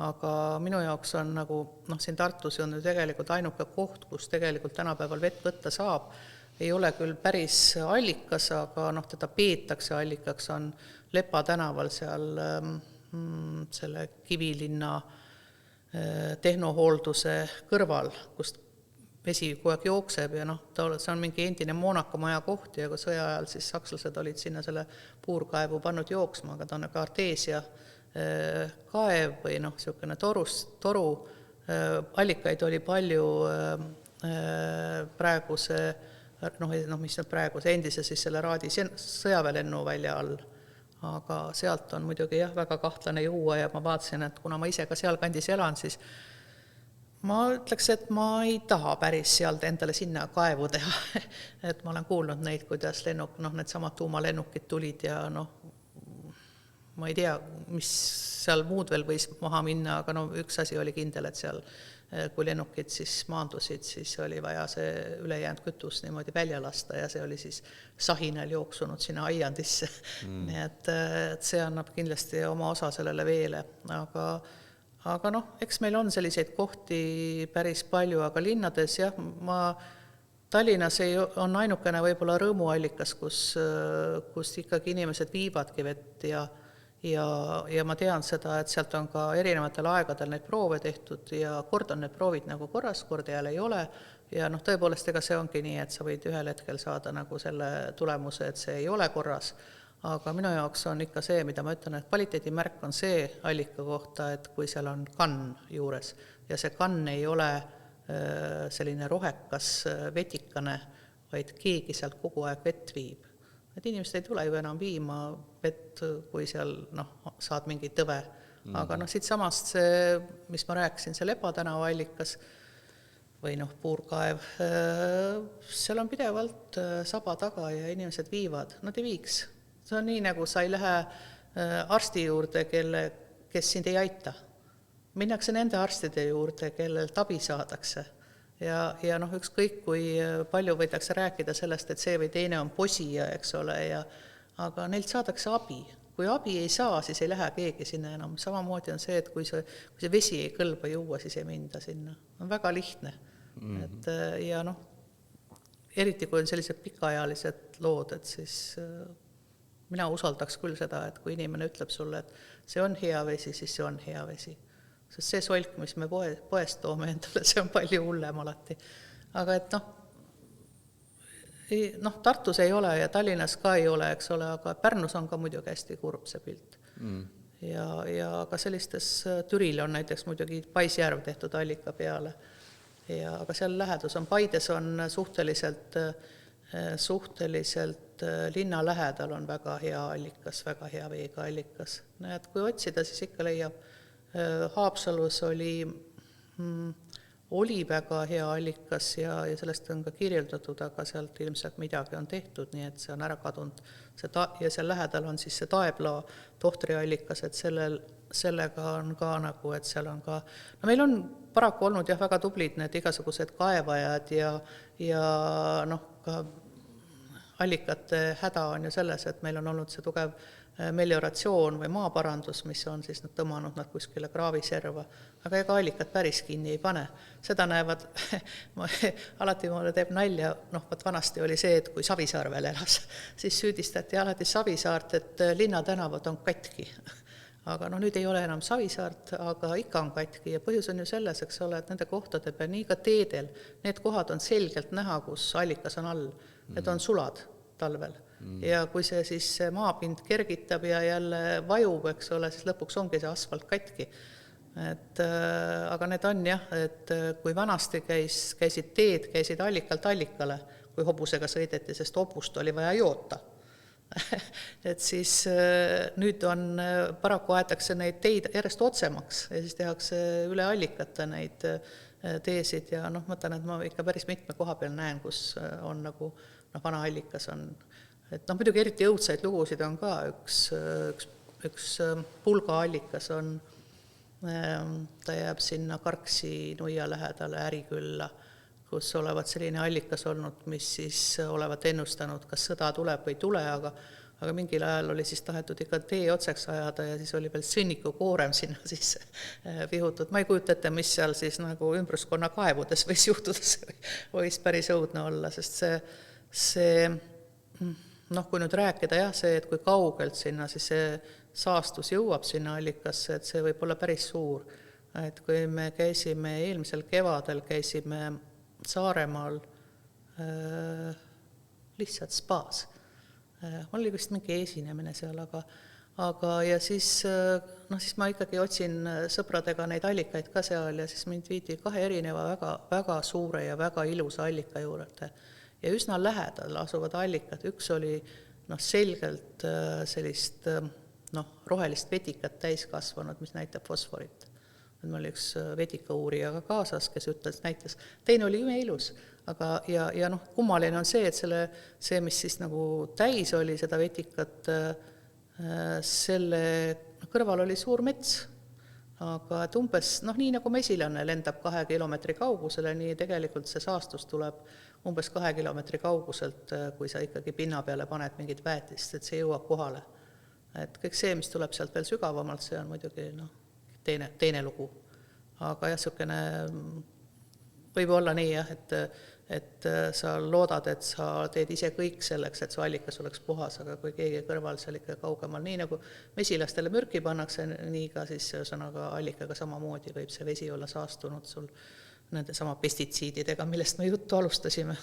Speaker 2: aga minu jaoks on nagu, siin Tartus on ju tegelikult ainuke koht, kus tegelikult tänapäeval vett võtta saab, ei ole küll päris allikas, aga teda peetakse allikaks, on Lepa tänaval seal selle Kivilinna tehnohoolduse kõrval, kust vesi kogu aeg jookseb ja see on mingi endine Moonaka-maja koht ja kui sõja ajal siis sakslased olid sinna selle puurkaevu pannud jooksma, aga ta on nagu arteesia kaev või niisugune toru, allikaid oli palju praeguse, mis nüüd praeguse endise siis selle Raadi sõjaväelennuvälja all, aga sealt on muidugi väga kahtlane juua ja ma vaatasin, et kuna ma ise ka seal kandis elan, siis ma ütleks, et ma ei taha päris sealt endale sinna kaevu teha, et ma olen kuulnud neid, kuidas need samad tuumalennukid tulid ja ma ei tea, mis seal muud veel võis maha minna, aga üks asi oli kindel, et seal, kui lennukid siis maandusid, siis oli vaja see ülejäänud kütus niimoodi välja lasta ja see oli siis sahinal jooksunud sinna aiandisse. Nii et see annab kindlasti oma osa sellele veele, aga eks meil on selliseid kohti päris palju, aga linnades jah, Tallinnas on ainukene võib-olla rõõmuallikas, kus ikkagi inimesed viivadki vett ja ma tean seda, et sealt on ka erinevatel aegadel neid proove tehtud ja kord on need proovid nagu korras, kord jälle ei ole ja tõepoolest ega see ongi nii, et sa võid ühel hetkel saada nagu selle tulemuse, et see ei ole korras, aga minu jaoks on ikka see, mida ma ütlen, et kvaliteedimärk on see allika kohta, et kui seal on kann juures ja see kann ei ole selline rohekas vetikane, vaid keegi sealt kogu aeg vett viib. Et inimesed ei tule ju enam viima vett, kui seal saad mingi tõve. Aga siit samast see, mis ma rääkisin, see Lepa tänava allikas või puurkaev, seal on pidevalt saba taga ja inimesed viivad. Nad ei viiks. See on nii, nagu sa ei lähe arsti juurde, kes sind ei aita. Minnakse nende arstide juurde, kellelt abi saadakse. Ja ükskõik, kui palju võidakse rääkida sellest, et see või teine on posija, eks ole, aga neilt saadakse abi. Kui abi ei saa, siis ei lähe keegi sinna enam. Samamoodi on see, et kui see vesi ei kõlba juua, siis ei minda sinna. On väga lihtne. Et, ja eriti kui on sellised pikaajalised lood, et siis mina usaldaks küll seda, et kui inimene ütleb sulle, et see on hea vesi, siis see on hea vesi. Sest see solk, mis me poest toome endale, see on palju hullem alati. Aga et Tartus ei ole ja Tallinnas ka ei ole, eks ole, aga Pärnus on ka muidugi hästi kurb see pilt. Ja ka sellistes Türil on näiteks muidugi Paisjärv tehtud allika peale. Aga seal lähedus on Paides on suhteliselt linna lähedal on väga hea allikas, väga hea veega allikas. Et kui otsida, siis ikka leiab. Haapsalus oli väga hea allikas ja sellest on ka kirjeldatud, aga sealt ilmselt midagi on tehtud, nii et see on ära kadunud. Ja seal lähedal on siis see Taeblaa tohtriallikas, et sellega on ka nagu, et seal on ka... meil on paraku olnud väga tublid need igasugused kaevajad ja ka allikate häda on ju selles, et meil on olnud see tugev melioratsioon või maaparandus, mis on siis tõmmanud nad kuskile kraaviserva, aga ega allikad päris kinni ei pane. Seda näevad, alati mulle teeb nalja, vanasti oli see, et kui Savisaar veel elas, siis süüdistati alati Savisaart, et linnatänavad on katki. Aga nüüd ei ole enam Savisaart, aga ikka on katki ja põhjus on ju selles, eks ole, et nende kohtade peal, nii ka teedel, need kohad on selgelt näha, kus allikas on all. Need on sulad talvel. Ja kui see siis maapind kergitab ja jälle vajub, eks ole, siis lõpuks ongi see asfalt katki. Aga need on jah, et kui vanasti käisid teed, käisid allikalt allikale, kui hobusega sõideti, sest hobust oli vaja joota. Et siis nüüd on, paraku aetakse neid teid järjest otsemaks ja siis tehakse üle allikate neid teesid ja mõtlen, et ma ikka päris mitme koha peal näen, kus on nagu vana allikas on et noh, muidugi eriti õudsaid lugusid on ka, üks pulgaallikas on, ta jääb sinna Karksi nuia lähedale Ärikülla, kus olevat selline allikas olnud, mis siis olevat ennustanud, kas sõda tuleb või ei tule, aga mingil ajal oli siis tahetud ikka tee otseks ajada ja siis oli veel sõnniku koorem sinna siis vihutud. Ma ei kujuta ette, mis seal siis nagu ümbruskonna kaevudes võis juhtuda, see võis päris õudne olla, sest see noh, kui nüüd rääkida jah, see, et kui kaugelt sinna siis see saastus jõuab sinna allikasse, et see võib olla päris suur. Et kui me käisime eelmisel kevadel, käisime Saaremaal lihtsalt spaas. Mul oli vist mingi esinemine seal, aga ja siis ma ikkagi otsin sõpradega neid allikaid ka seal ja siis mind viidi 2 erineva väga, väga suure ja väga ilusa allika juurde. Ja üsna lähedal asuvad allikad. Üks oli selgelt sellist rohelist vetikat täis kasvanud, mis näitab fosforit. Mul oli üks vetikauurija ka kaasas, kes ütles, näitas, teine oli imeilus, aga ja kummaline on see, et see, mis siis nagu täis oli seda vetikat, selle kõrval oli suur mets, aga et umbes, nii nagu mesilane lendab 2 kilomeetri kaugusele, nii tegelikult see saastus tuleb umbes 2 kilomeetri kauguselt, kui sa ikkagi pinna peale paned mingit väetist, et see jõuab kohale. Et kõik see, mis tuleb sealt veel sügavamalt, see on muidugi teine lugu. Aga jah, sükene võib olla nii, jah, et sa loodad, et sa teed ise kõik selleks, et su allikas oleks puhas, aga kui keegi kõrval seal ikka kaugemal, nii nagu mesilastele mürki pannakse, nii ka siis sõnaga allikaga samamoodi võib see vesi olla saastunud sul nende sama pestitsiididega, millest me juttu alustasime.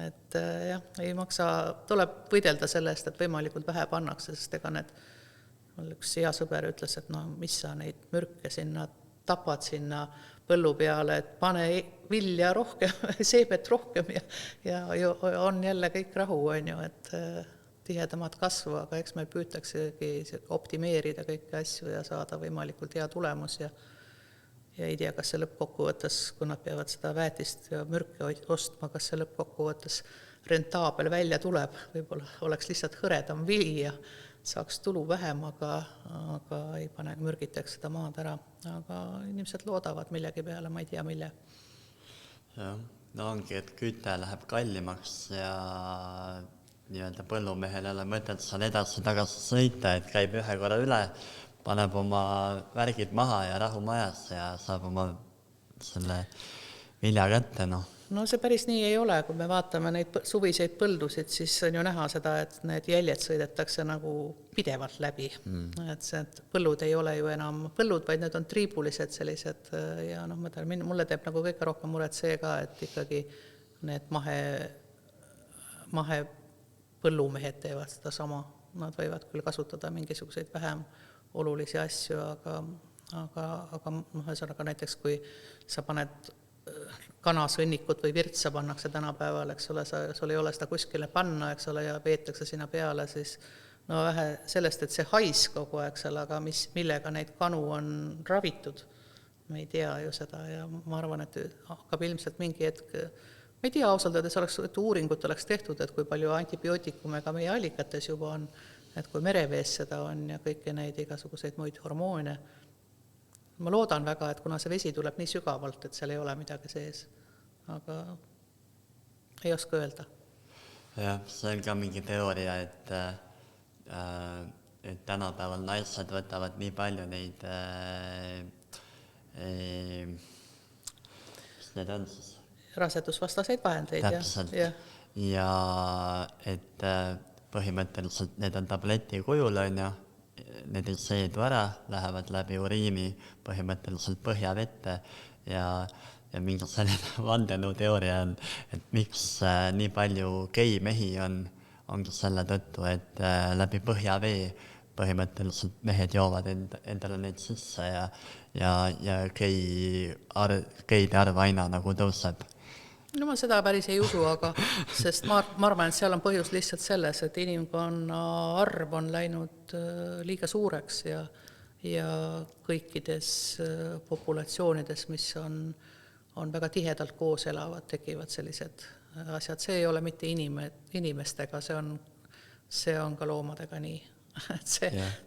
Speaker 2: Et jah, ei maksa, tuleb võidelda sellest, et võimalikult vähe pannakse, sest ega mul üks hea sõber ütles, et mis sa neid mürke sinna tapad sinna põllu peale, et pane vilja rohkem, seebet rohkem ja on jälle kõik rahu, on ju, et tihedamad kasvu, aga eks meil püütaksegi optimeerida kõiki asju ja saada võimalikult hea tulemus ja ei tea, kas see lõppkokkuvõttes, kui nad peavad seda väetist ja mürke ostma, kas see lõppkokkuvõttes rentaabel välja tuleb, võib-olla oleks lihtsalt hõredam vili ja saaks tulu vähem, aga ei pane, mürgitaks seda maad ära, aga inimesed loodavad millegi peale, ma ei tea, mille.
Speaker 1: Jah, ongi, et küte läheb kallimaks ja nii-öelda põllumehel ei ole mõtet seal edasi tagasi sõita, et käib 1 korra üle, paneb oma värgid maha ja rahu majas ja saab oma selle vilja kätte,
Speaker 2: No see päris nii ei ole, kui me vaatame neid suviseid põldusid, siis on ju näha seda, et need jäljed sõidetakse nagu pidevalt läbi. Et see põllud ei ole ju enam põllud, vaid need on triibulised sellised ja mulle teeb nagu kõige rohkem muret see ka, et ikkagi need mahe põllumehed teevad seda sama. Nad võivad küll kasutada mingisuguseid vähem olulisi asju, aga näiteks kui sa paned kanasõnnikut või virtsa pannakse tänapäeval, eks ole, sul ei ole seda kuskile panna, eks ole, ja veetakse sinna peale, siis vähe sellest, et see hais kogu aeg seal, aga millega neid kanu on ravitud, me ei tea ju seda ja ma arvan, et hakkab ilmselt mingi hetk, ma ei tea ausalt, et uuringut oleks tehtud, et kui palju antibiootikume ka meie allikates juba on, et kui merevees seda on ja kõiki neid igasuguseid muid hormoone. Ma loodan väga, et kuna see vesi tuleb nii sügavalt, et seal ei ole midagi sees, aga ei oska öelda.
Speaker 1: Jah, see on ka mingi teooria, et tänapäeval naised võtavad nii palju neid, mis need on siis?
Speaker 2: Rasedusvastaseid vahendeid.
Speaker 1: Täpselt. Ja et põhimõtteliselt need on tableti kujul, on ju, need ei seedu ära, lähevad läbi uriini põhimõtteliselt põhjavette ja mingi selline vandenõuteooria on, et miks nii palju geimehi ongi selle tõttu, et läbi põhjavee põhimõtteliselt mehed joovad endale neid sisse ja geide arv aina nagu tõuseb.
Speaker 2: No ma seda päris ei usu, aga sest ma arvan, et seal on põhjus lihtsalt selles, et inimkonna arv on läinud liiga suureks ja kõikides populatsioonides, mis on väga tihedalt koos elavad, tekivad sellised asjad, see ei ole mitte inimestega, see on ka loomadega nii. Et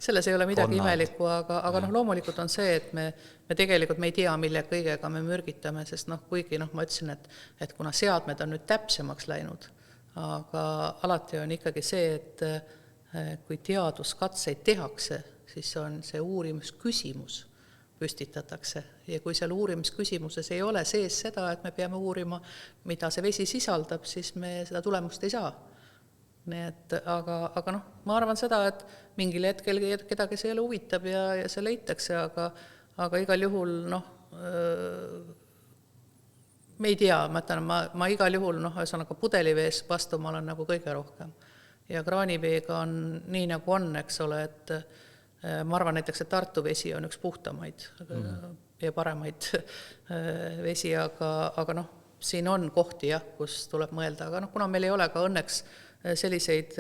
Speaker 2: selles ei ole midagi imelikku, aga noh, loomulikult on see, et me tegelikult me ei tea, mille kõigega me mürgitame, sest noh, kuigi noh, ma ütlesin, et kuna seadmed on nüüd täpsemaks läinud, aga alati on ikkagi see, et kui teaduskatseid tehakse, siis on see uurimisküsimus püstitatakse ja kui seal uurimisküsimuses ei ole sees seda, et me peame uurima, mida see vesi sisaldab, siis me seda tulemust ei saa. Nii et, aga noh, ma arvan seda, et mingil hetkel kedagi see jälle huvitab ja see leitakse, aga igal juhul noh, me ei tea, ma igal juhul noh, ühesõnaga pudelivees vastu ma olen nagu kõige rohkem. Ja kraaniveega on nii nagu on, eks ole, et ma arvan näiteks, et Tartu vesi on üks puhtamaid ja paremaid vesi, aga noh, siin on kohti jah, kus tuleb mõelda, aga noh, kuna meil ei ole ka õnneks selliseid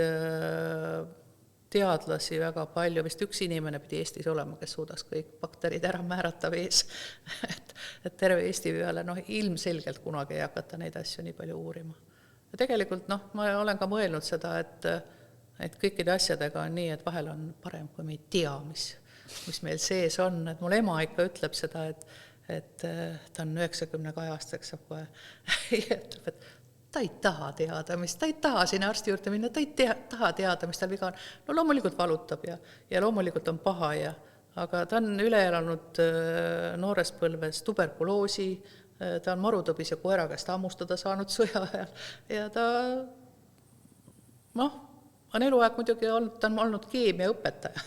Speaker 2: teadlasi väga palju, vist üks inimene pidi Eestis olema, kes suudaks kõik bakterid ära määrata vees, et terve Eesti peale noh, ilmselgelt kunagi ei hakata neid asju nii palju uurima. Ja tegelikult noh, ma olen ka mõelnud seda, et kõikide asjadega on nii, et vahel on parem, kui me ei tea, mis meil sees on, et mul ema ikka ütleb seda, et ta on 92 aastaks saab kohe ja ütleb, et ta ei taha teada, ta ei taha sinna arsti juurde minna, ta ei taha teada, mis tal viga on. No loomulikult valutab ja loomulikult on paha, aga ta on üle elanud noores põlves tuberkuloosi, ta on marutõbise koera käest hammustada saanud sõja ajal ja ta noh, on eluaeg muidugi olnud, ta on olnud keemiaõpetaja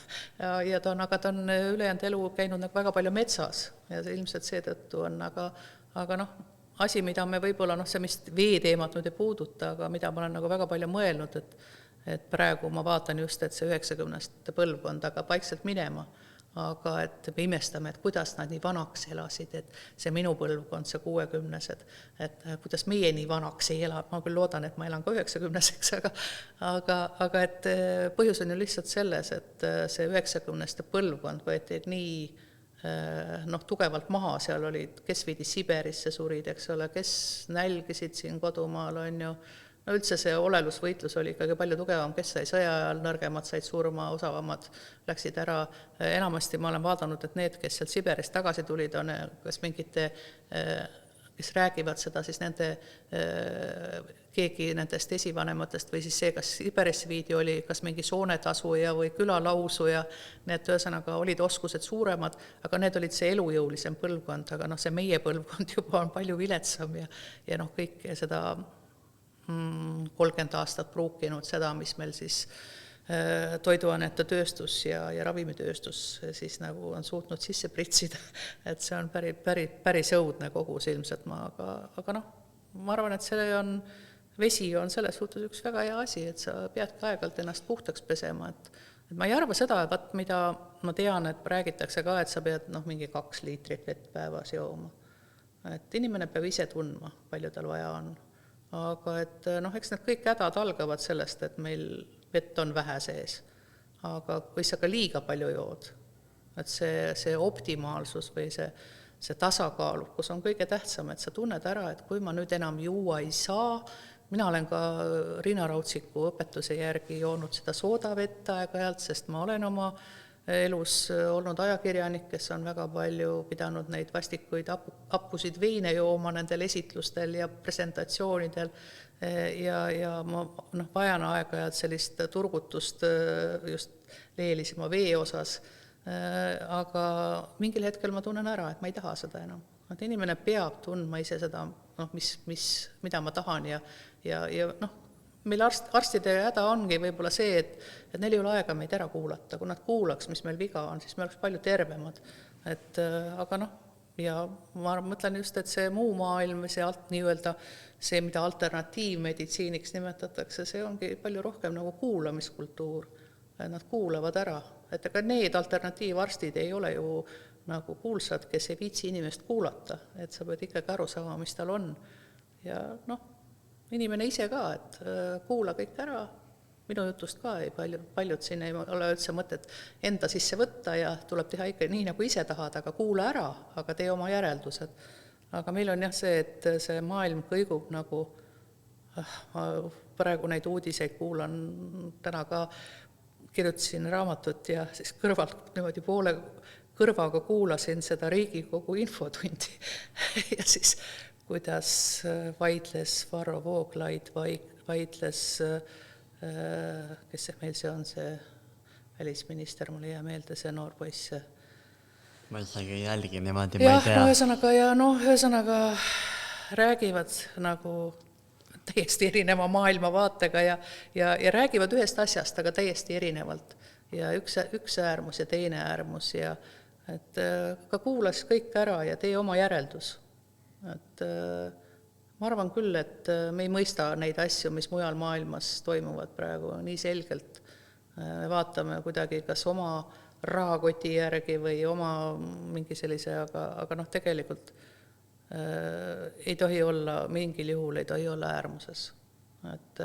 Speaker 2: ja aga ta on ülejäänud elu käinud nagu väga palju metsas ja see ilmselt seetõttu on, aga noh, asi, mida me võib-olla, noh, see mis veeteemat nüüd ei puuduta, aga mida ma olen nagu väga palju mõelnud, et praegu ma vaatan just, et see 90. põlvkond hakkab vaikselt minema, aga et me imestame, et kuidas nad nii vanaks elasid, et see minu põlvkond, see 60-sed, et kuidas meie nii vanaks ei ela, ma küll loodan, et ma elan ka 90-seks, aga et põhjus on ju lihtsalt selles, et see 90. põlvkond võeti nii noh, tugevalt maha, seal olid, kes viidi Siberisse surid, eks ole, kes nälgisid siin kodumaal, on ju, no üldse see olelusvõitlus oli ikkagi palju tugevam, kes sai sõja ajal, nõrgemad said surma, osavamad läksid ära, enamasti ma olen vaadanud, et need, kes sealt Siberist tagasi tulid, on kas mingite, kes räägivad seda, siis nende keegi nendest esivanematest või siis see, kas Siberisse viidi oli kas mingi soonetasuja või külalausuja, need ühesõnaga olid oskused suuremad, aga need olid see elujõulisem põlvkond, aga noh, see meie põlvkond juba on palju viletsam ja noh, kõik seda 30 aastat pruukinud seda, mis meil siis toiduainete tööstus ja ravimitööstus siis nagu on suutnud sisse pritsida, et see on päris õudne kogus ilmselt aga noh, ma arvan, et vesi on selles suhtes üks väga hea asi, et sa peadki aegalt ennast puhtaks pesema, et ma ei arva seda, et mida ma tean, et räägitakse ka, et sa pead noh, mingi 2 liitrit vett päevas jooma, et inimene peab ise tundma, palju tal vaja on, aga et noh, eks need kõik hädad algavad sellest, et meil vett on vähe sees, aga kui sa ka liiga palju jood, et see optimaalsus või see tasakaalukus on kõige tähtsam, et sa tunned ära, et kui ma nüüd enam juua ei saa, mina olen ka Riina Rautsiku õpetuse järgi joonud seda soodavett aeg-ajalt, sest ma olen oma elus olnud ajakirjanik, kes on väga palju pidanud neid vastikuid happusid veine jooma nendel esitlustel ja presentatsioonidel ja ma vajan aeg-ajalt sellist turgutust just leelisema vee osas, aga mingil hetkel ma tunnen ära, et ma ei taha seda enam. Et inimene peab tundma ise seda, noh, mida ma tahan ja noh, meil arstide häda ongi võib-olla see, et neil ei ole aega meid ära kuulata. Kui nad kuulaks, mis meil viga on, siis me oleks palju tervemad. Aga noh, ja ma mõtlen just, et see muu maailm, see, mida alternatiivmeditsiiniks nimetatakse, see ongi palju rohkem nagu kuulamiskultuur. Nad kuulavad ära. Et aga need alternatiivarstid ei ole ju nagu kuulsad, kes ei viitsi inimest kuulata, et sa pead ikkagi aru saama, mis tal on. Ja noh, inimene ise ka, et kuula kõik ära, minu jutust ka ei paljud siin ei ole üldse mõtet enda sisse võtta ja tuleb teha ikka nii, nagu ise tahad, aga kuula ära, aga tee oma järeldused. Aga meil on jah see, et see maailm kõigub nagu ma praegu neid uudiseid kuulan, täna ka kirjutasin raamatut ja siis kõrvalt niimoodi poole kõrvaga kuulasin seda Riigikogu infotundi ja siis kuidas vaidles Varro Vooglaid, vaidles, kes see meil see on, see välisminister, mul ei jää meelde, see noor poiss.
Speaker 1: Ma isegi jälgi niimoodi, ma ei tea.
Speaker 2: Ühesõnaga räägivad nagu täiesti erineva maailmavaatega ja räägivad ühest asjast, aga täiesti erinevalt. Ja üks äärmus ja teine äärmus ja et ka kuulas kõik ära ja tee oma järeldus. Et ma arvan küll, et me ei mõista neid asju, mis mujal maailmas toimuvad praegu nii selgelt. Me vaatame kuidagi kas oma rahakoti järgi või oma mingi sellise, aga tegelikult ei tohi olla, mingil juhul ei tohi olla äärmuses. Et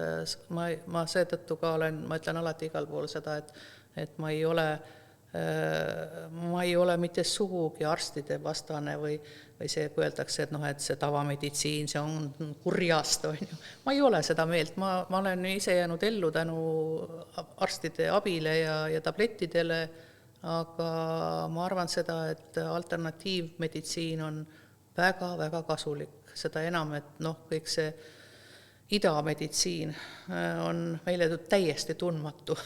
Speaker 2: ma seetõttu ka olen, ma ütlen alati igal pool seda, et ma ei ole mitte sugugi arstide vastane või see, kui öeldakse, et see tavameditsiin, see on kurjast. Ma ei ole seda meelt, ma olen ise jäänud ellu tänu arstide abile ja tablettidele, aga ma arvan seda, et alternatiivmeditsiin on väga-väga kasulik. Seda enam, et kõik see idameditsiin on meile täiesti tundmatu.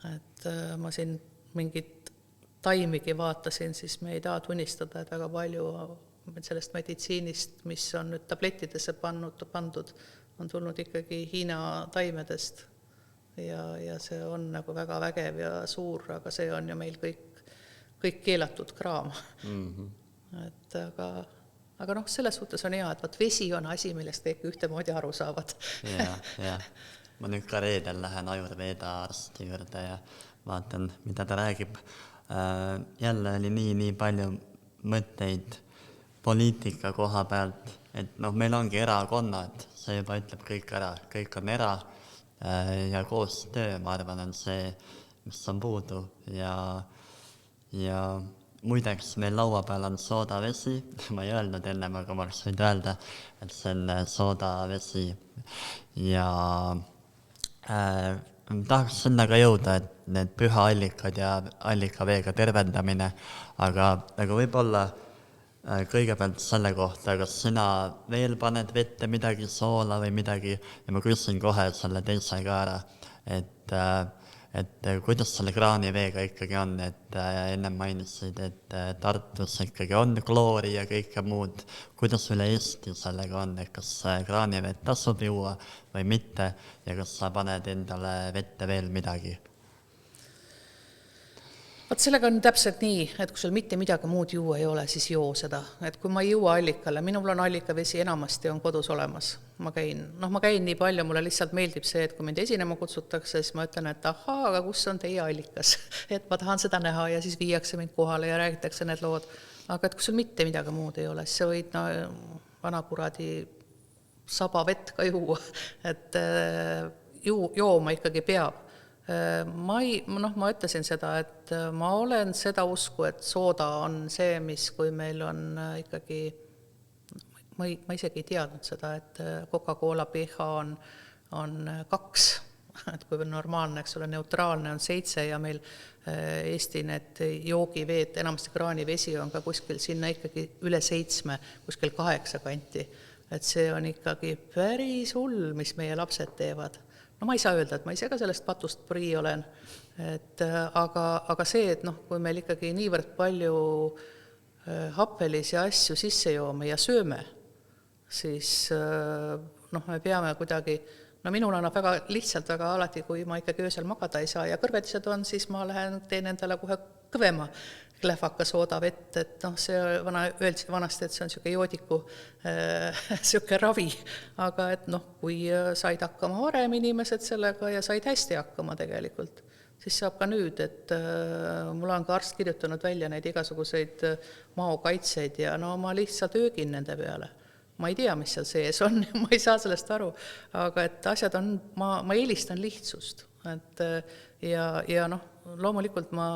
Speaker 2: Et ma siin mingit taimigi vaatasin, siis me ei taha tunnistada, et väga palju sellest meditsiinist, mis on nüüd tablettidesse pandud, on tulnud ikkagi Hiina taimedest ja see on nagu väga vägev ja suur, aga see on ju meil kõik keelatud kraam. Et aga selles suhtes on hea, et vesi on asi, millest kõik ühtemoodi aru saavad.
Speaker 1: Ja. Ma nüüd ka reedel lähen Ajurveda arsti juurde ja vaatan, mida ta räägib. Jälle oli nii palju mõtteid poliitika koha pealt, et meil ongi erakonnad, see juba ütleb kõik ära, kõik on ja koostöö, ma arvan, on see, mis on puudu ja muideks meil laua peal on soodavesi, ma ei öelnud ennem, aga ma oleks võinud öelda, et see on soodavesi ja tahaks sinna ka jõuda, et need pühaallikad ja allikaveega tervendamine, aga võib-olla kõigepealt selle kohta, kas sina veel paned vette midagi soola või midagi ja ma küsin kohe selle teise ka ära, et kuidas selle kraaniveega ikkagi on, et ennem mainisid, et Tartus ikkagi on kloori ja kõike muud, kuidas üle Eesti sellega on, et kas kraanivett tasub juua või mitte ja kas sa paned endale vette veel midagi?
Speaker 2: Sellega on täpselt nii, et kui sul mitte midagi muud juua ei ole, siis joo seda. Et kui ma ei juua allikale, minul on allikavesi enamasti on kodus olemas. Ma käin nii palju, mulle lihtsalt meeldib see, et kui mind esinema kutsutakse, siis ma ütlen, et aga kus on teie allikas? Et ma tahan seda näha ja siis viiakse mind kohale ja räägitakse need lood. Aga et kui sul mitte midagi muud ei ole, siis sa võid vanakuradi saba vett ka juua. Et jooma ikkagi peab. Ma ütlesin seda, et ma olen seda usku, et sooda on see, mis kui meil on ikkagi, ma isegi ei teadnud seda, et Coca-Cola pH on 2, et kui normaalne, eks ole, neutraalne on 7 ja meil Eesti need joogiveed, enamasti kraanivesi on ka kuskil sinna ikkagi üle 7, kuskil 8 kanti, et see on ikkagi päris hull, mis meie lapsed teevad. Ma ei saa öelda, et ma ise ka sellest patust prii olen, aga see, et kui meil ikkagi niivõrd palju happelisi asju sisse joome ja sööme, siis me peame kuidagi, minul annab väga lihtsalt väga alati, kui ma ikkagi öösel magada ei saa ja kõrvedised on, siis ma teen endale kohe kõvema klehvaka sooda vett, et see öeldi vanasti, et see on selline joodiku selline ravi, aga et kui said hakkama varem inimesed sellega ja said hästi hakkama tegelikult, siis saab ka nüüd, et mul on ka arst kirjutanud välja neid igasuguseid maokaitseid ja ma lihtsalt öögin nende peale. Ma ei tea, mis seal sees on, ma ei saa sellest aru, aga et asjad on, ma eelistan lihtsust, ja loomulikult ma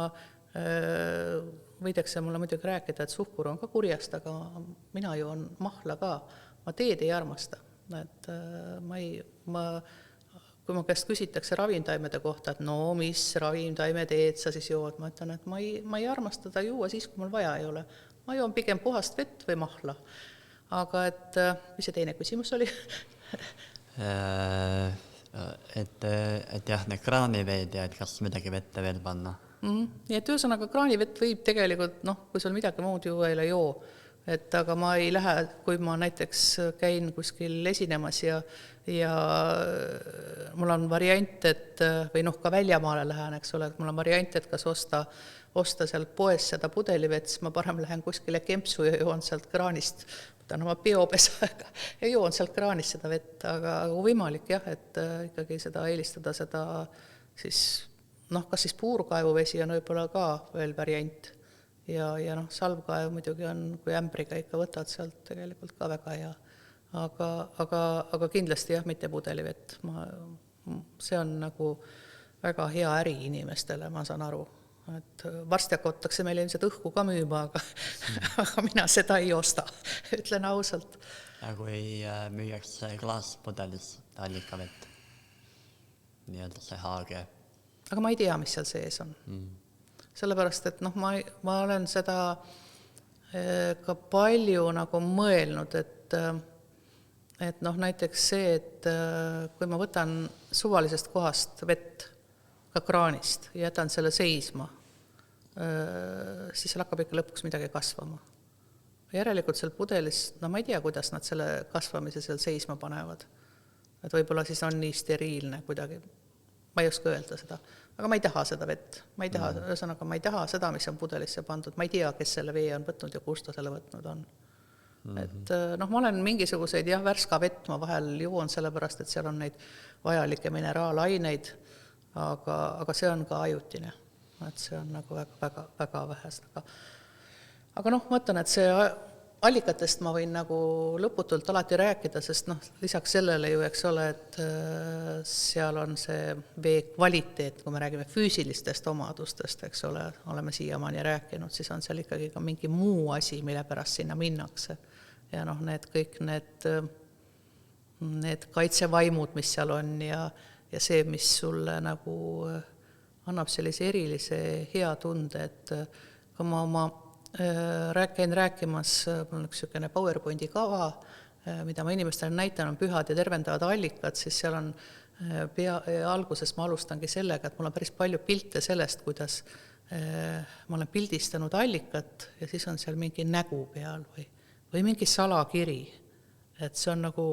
Speaker 2: võidakse mulle muidugi rääkida, et suhkur on ka kurjast, aga mina joon mahla ka, ma teed ei armasta. et kui ma käest küsitakse ravimtaimede kohta, et no mis ravimtaimeteed sa siis jood, ma ütlen, et ma ei armasta seda juua siis, kui mul vaja ei ole. Ma joon pigem puhast vett või mahla. Aga mis see teine küsimus oli?
Speaker 1: et jah, need kraaniveed ja et kas midagi vette veel panna.
Speaker 2: Nii et ühesõnaga kraanivett võib tegelikult, kui sul midagi muud juua ei joo, et aga ma ei lähe, kui ma näiteks käin kuskil esinemas ja mul on variant, või ka väljamaale lähen, eks ole, et mul on variant, et kas osta sealt poes seda pudelivett, siis ma parem lähen kuskile kempsu ja joon sealt kraanist, võtan oma peopesaega ja joon sealt kraanist seda vett, aga võimalik jah, et ikkagi seda eelistada seda siis, kas siis puurkaevuvesi on võib-olla ka veel variant ja salvkaev muidugi on, kui ämbriga ikka võtad sealt tegelikult ka väga hea, aga kindlasti jah, mitte pudelivett, see on nagu väga hea äri inimestele, ma saan aru, et varsti hakatakse meile ilmselt õhku ka müüma, aga mina seda ei osta, ütlen ausalt.
Speaker 1: Ja kui müüakse klaaspudelis allikavett, nii-öelda see haage.
Speaker 2: Aga ma ei tea, mis seal sees on. Sellepärast, et ma olen seda ka palju nagu mõelnud, et näiteks see, et kui ma võtan suvalisest kohast vett ka kraanist ja jätan selle seisma, siis seal hakkab ikka lõpuks midagi kasvama. Järelikult seal pudelis, ma ei tea, kuidas nad selle kasvamise seal seisma panevad. Et võib-olla siis on nii steriilne kuidagi. Ma ei oska öelda seda. Aga ma ei taha seda vett. Ma ei taha seda, mis on pudelisse pandud. Ma ei tea, kes selle vee on võtnud ja kus ta selle võtnud on. Et ma olen mingisuguseid värska vett ma vahel joon sellepärast, et seal on neid vajalikke mineraalaineid, aga see on ka ajutine. Et see on nagu väga, väga vähest. Aga ma mõtlen, et see allikatest ma võin nagu lõputult alati rääkida, sest lisaks sellele ju, eks ole, et seal on see vee kvaliteet, kui me räägime füüsilistest omadustest, eks ole, oleme siiamaani rääkinud, siis on seal ikkagi ka mingi muu asi, mille pärast sinna minnakse. Ja kõik need kaitsevaimud, mis seal on ja see, mis sulle nagu annab sellise erilise hea tunde, et kui ma oma käin rääkimas, mul on üks selline PowerPointi kava, mida ma inimestele näitan, on pühad ja tervendavad allikad, siis seal on alguses ma alustangi sellega, et mul on päris palju pilte sellest, kuidas ma olen pildistanud allikat ja siis on seal mingi nägu peal või mingi salakiri. Et see on nagu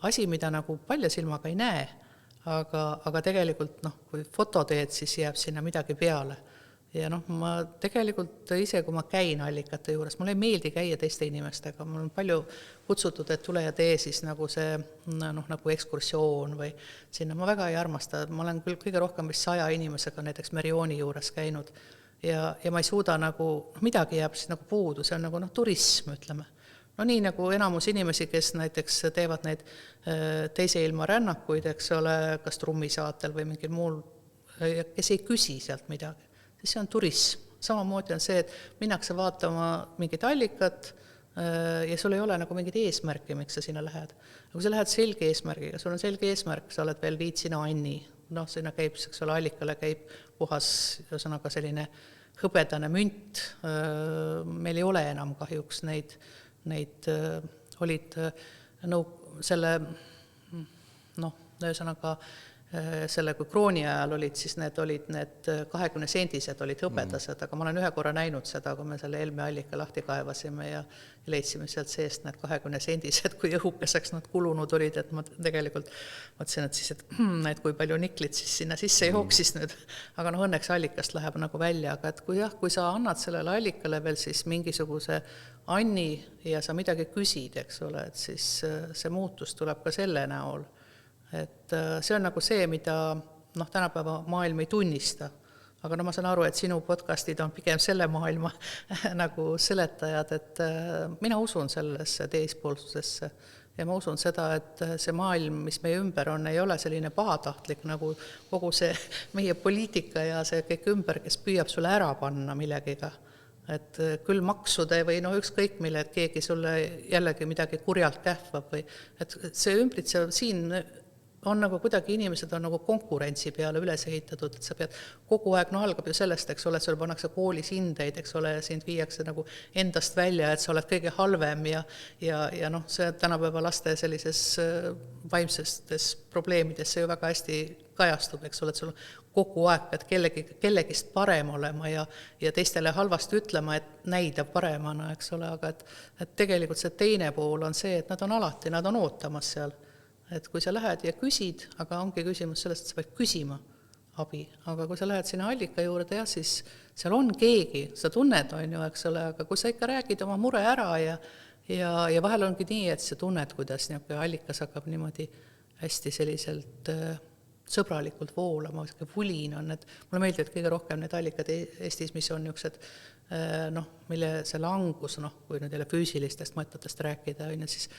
Speaker 2: asi, mida nagu palja silmaga ei näe, aga tegelikult kui foto teed, siis jääb sinna midagi peale. Ja ma tegelikult ise, kui ma käin allikate juures, mulle ei meeldi käia teiste inimestega, mul on palju kutsutud, et tule ja tee siis nagu see nagu ekskursioon või sinna, ma väga ei armasta, ma olen küll kõige rohkem vist 100 inimesega näiteks Meriooni juures käinud ja ma ei suuda nagu, midagi jääb siis nagu puudu, see on nagu turism, ütleme. Nii nagu enamus inimesi, kes näiteks teevad neid teise ilma rännakuid, eks ole, kas trummisaatel või mingil muul, kes ei küsi sealt midagi. See on turism. Samamoodi on see, et minnakse vaatama mingit allikat ja sul ei ole nagu mingit eesmärki, miks sa sinna lähed. Aga kui sa lähed selge eesmärgiga, sul on selge eesmärk, sa oled veel viitsina Anni, sinna käib, eks ole, allikale käib puhas, ühesõnaga selline hõbedane münt. Meil ei ole enam kahjuks neid olid selle, ühesõnaga selle, kui krooni ajal olid, siis need 20 sendised olid hõbedased, aga ma olen ühe korra näinud seda, kui me selle Helme allika lahti kaevasime ja leidsime sealt seest need 20 sendised, kui õhukeseks nad kulunud olid, et ma tegelikult mõtlesin, et kui palju niklit siis sinna sisse jooksis nüüd, aga õnneks allikast läheb nagu välja, aga et kui sa annad sellele allikale veel siis mingisuguse anni ja sa midagi küsid, eks ole, et siis see muutus tuleb ka selle näol. Et see on nagu see, mida tänapäeva maailm ei tunnista. Aga ma saan aru, et sinu podcastid on pigem selle maailma nagu seletajad, et mina usun sellesse teispoolsusesse ja ma usun seda, et see maailm, mis meie ümber on, ei ole selline pahatahtlik nagu kogu see meie poliitika ja see kõik ümber, kes püüab sulle ära panna millegiga. et küll maksude või no ükskõik mille, et keegi sulle jällegi midagi kurjalt kähvab või et see ümbritsev siin on nagu kuidagi inimesed on nagu konkurentsi peale üles ehitatud, et sa pead kogu aeg, no algab ju sellest, eks ole, et sul pannakse koolis hindeid, eks ole, ja sind viiakse nagu endast välja, et sa oled kõige halvem ja noh, see tänapäeva laste sellises vaimsestes probleemides see ju väga hästi kajastub, eks ole, et sul kogu aeg pead kellegist parem olema ja teistele halvasti ütlema, et näida paremana, eks ole, aga et tegelikult see teine pool on see, et nad on alati, nad on ootamas seal. Et kui sa lähed ja küsid, aga ongi küsimus sellest, et sa pead küsima abi, aga kui sa lähed sinna allika juurde, ja siis seal on keegi, sa tunned, on ju, eks ole, aga kui sa ikka räägid oma mure ära ja vahel ongi nii, et sa tunned, kuidas allikas hakkab niimoodi hästi selliselt sõbralikult voolama, vulin on, et mulle meeldivad kõige rohkem need allikad Eestis, mis on niisugused, noh, mille see langus, noh, kui nüüd jälle füüsilistest mõtetest rääkida, on ju, siis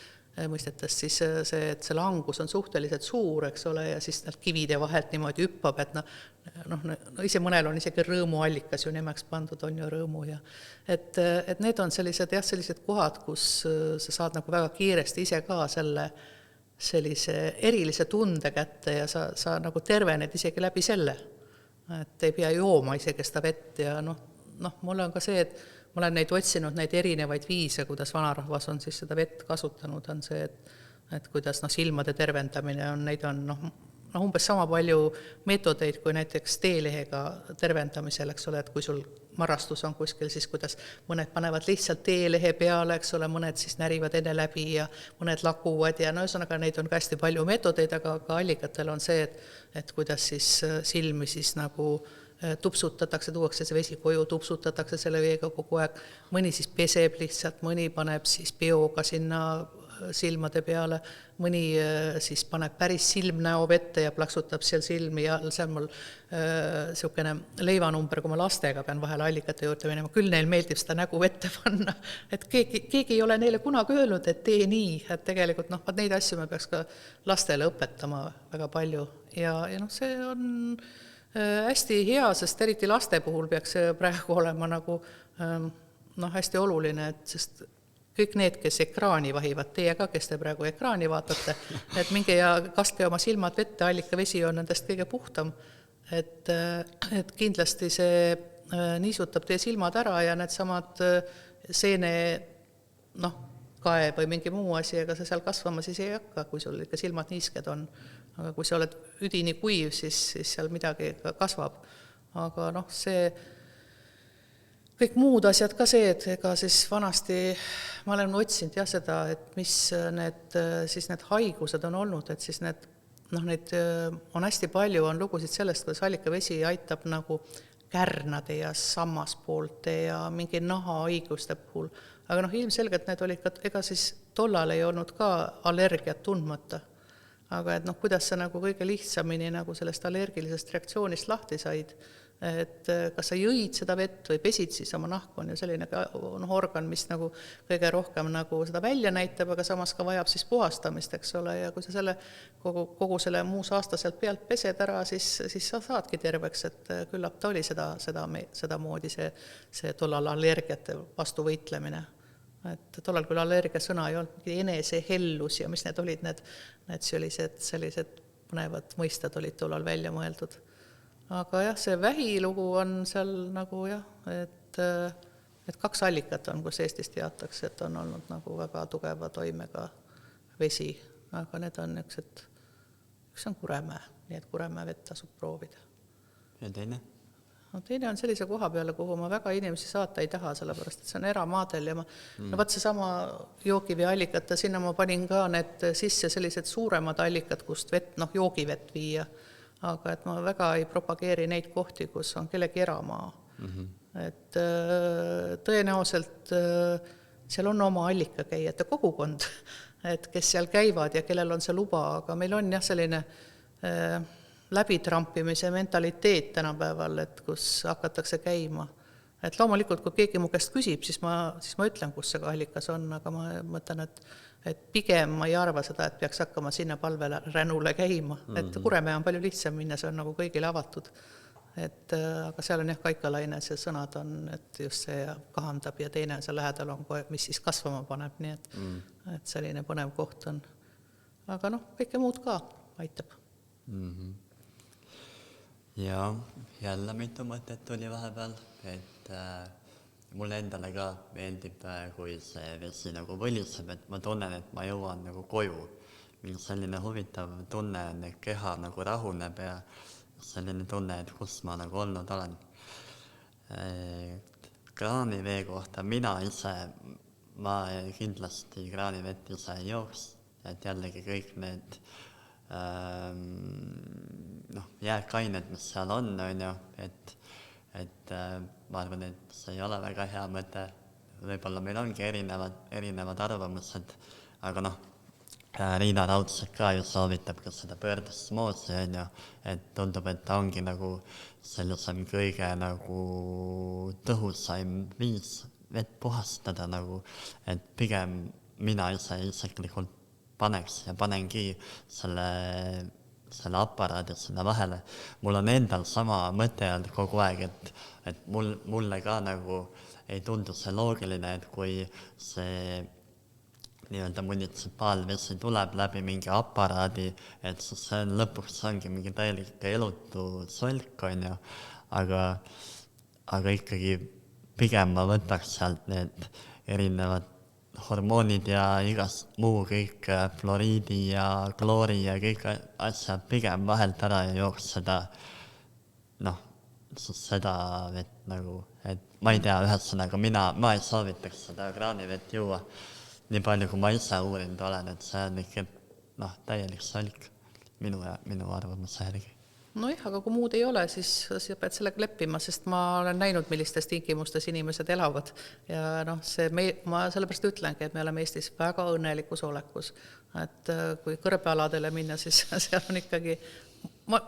Speaker 2: mõistetest, siis see, et see langus on suhteliselt suur, eks ole, ja siis need kivide vahelt niimoodi hüppab, et no ise mõnel on isegi rõõmuallikas ju nimeks pandud, on ju rõõmu ja et need on sellised, jah, sellised kohad, kus sa saad nagu väga kiiresti ise ka sellise erilise tunde kätte ja sa nagu tervened isegi läbi selle, et ei pea jooma isegi seda vett ja noh, mul on ka see, et ma olen neid otsinud, neid erinevaid viise, kuidas vanarahvas on siis seda vett kasutanud, on see, et kuidas silmade tervendamine on, neid on umbes sama palju meetodeid kui näiteks teelehega tervendamisel, eks ole, et kui sul marastus on kuskil, siis kuidas mõned panevad lihtsalt teelehe peale, eks ole, mõned siis närivad enne läbi ja mõned lakuvad ja ühesõnaga neid on ka hästi palju meetodeid, aga ka allikatel on see, et kuidas siis silmi siis nagu tupsutatakse, tuuakse see vesi koju, tupsutatakse selle veega kogu aeg, mõni siis peseb lihtsalt, mõni paneb siis peoga sinna silmade peale, mõni siis paneb päris silmnäo vette ja plaksutab seal silmi ja see on mul niisugune leivanumber, kui ma lastega pean vahel allikate juurde minema, küll neil meeldib seda nägu vette panna, et keegi ei ole neile kunagi öelnud, et tee nii, et tegelikult neid asju me peaks ka lastele õpetama väga palju ja see on hästi hea, sest eriti laste puhul peaks see praegu olema nagu hästi oluline, et sest kõik need, kes ekraani vahivad, teie ka, kes te praegu ekraani vaatate, et minge ja kaske oma silmad vette, allikavesi on nendest kõige puhtam, et kindlasti see niisutab teie silmad ära ja need samad seene, kae või mingi muu asi, ega sa seal kasvama siis ei hakka, kui sul ikka silmad niisked on. Aga kui sa oled üdini kuiv, siis seal midagi kasvab. Aga see kõik muud asjad ka see, et ega siis vanasti ma olen otsinud seda, et mis need haigused on olnud, et siis neid on hästi palju, on lugusid sellest, kuidas allikavesi aitab nagu kärnade ja sammaspoolte ja mingi nahahaiguste puhul. Aga ilmselgelt need olid ka, ega siis tollal ei olnud ka allergiat tundmata. Aga et kuidas sa nagu kõige lihtsamini nagu sellest allergilisest reaktsioonist lahti said, et kas sa jõid seda vett või pesid siis oma nahku, on ju selline organ, mis nagu kõige rohkem nagu seda välja näitab, aga samas ka vajab siis puhastamist, eks ole, ja kui sa selle kogu selle muus aasta sealt pealt pesed ära, siis sa saadki terveks, et küllap ta oli seda moodi see tollal allergiate vastu võitlemine. Et tollal küll allergia sõna ei olnud, enesehellus ja mis need olid, need sellised põnevad mõistad olid tollal välja mõeldud. Aga jah, see vähilugu on seal nagu et 2 allikat on, kus Eestis teatakse, et on olnud nagu väga tugeva toimega vesi, aga need on üks on Kuremäe, nii et Kuremäe vett tasub proovida.
Speaker 1: Ja teine?
Speaker 2: Teine on sellise koha peale, kuhu ma väga inimesi saata ei taha, sellepärast, et see on eramaadel ja vaat see sama joogivee allikat ja sinna ma panin ka need sisse sellised suuremad allikad, kust vett, joogivett viia, aga et ma väga ei propageeri neid kohti, kus on kellegi eramaa. Et tõenäoliselt seal on oma allikakäijate kogukond, et kes seal käivad ja kellel on see luba, aga meil on selline läbitrampimise mentaliteet tänapäeval, et kus hakatakse käima. Et loomulikult, kui keegi mu käest küsib, siis ma ütlen, kus see allikas on, aga ma mõtlen, et pigem ma ei arva seda, et peaks hakkama sinna palveränule käima. Et Kuremäe on palju lihtsam minna, see on nagu kõigile avatud. aga seal on jah Kaikalaine, see sõnad on, et just see kahandab ja teine on seal lähedal on, mis siis kasvama paneb, nii et selline põnev koht on. Aga kõike muud ka aitab.
Speaker 1: Ja jälle mitu mõtet tuli vahepeal, et mulle endale ka meeldib, kui see vesi nagu võliseb, et ma tunnen, et ma jõuan nagu koju. Mingi selline huvitav tunne on, et keha nagu rahuneb ja selline tunne, et kus ma nagu olnud olen. Kraanivee kohta mina ise, ma kindlasti kraanivett ise ei jooks, et jällegi kõik need jääkained, mis seal on ju, et ma arvan, et see ei ole väga hea mõte. Võib-olla meil ongi erinevad arvamused, aga Riina Raudsepp ka ju soovitab ka seda pöördosmoosi, on ju, et tundub, et ta ongi nagu sellisem kõige nagu tõhusaim viis vett puhastada nagu, et pigem mina ise isiklikult paneks ja panengi selle aparaadi sinna vahele. Mul on endal sama mõte olnud kogu aeg, et mulle ka nagu ei tundu see loogiline, et kui see nii-öelda munitsipaalvesi tuleb läbi mingi aparaadi, et siis see on lõpuks ongi mingi täielik elutu solk, on ju, aga ikkagi pigem ma võtaks sealt need erinevad hormoonid ja igast muu kõik fluoriidi ja kloori ja kõik asjad pigem vahelt ära ja jooks seda vett nagu, et ma ei tea, ühesõnaga ma ei soovitaks seda kraanivett juua. Nii palju, kui ma ise uurinud olen, et see on ikka täielik solk minu arvamuse järgi.
Speaker 2: Aga kui muud ei ole, siis sa pead sellega leppima, sest ma olen näinud, millistes tingimustes inimesed elavad. Ja ma sellepärast ütlengi, et me oleme Eestis väga õnnelikus olekus. Et kui kõrbealadele minna, siis seal on ikkagi... Ma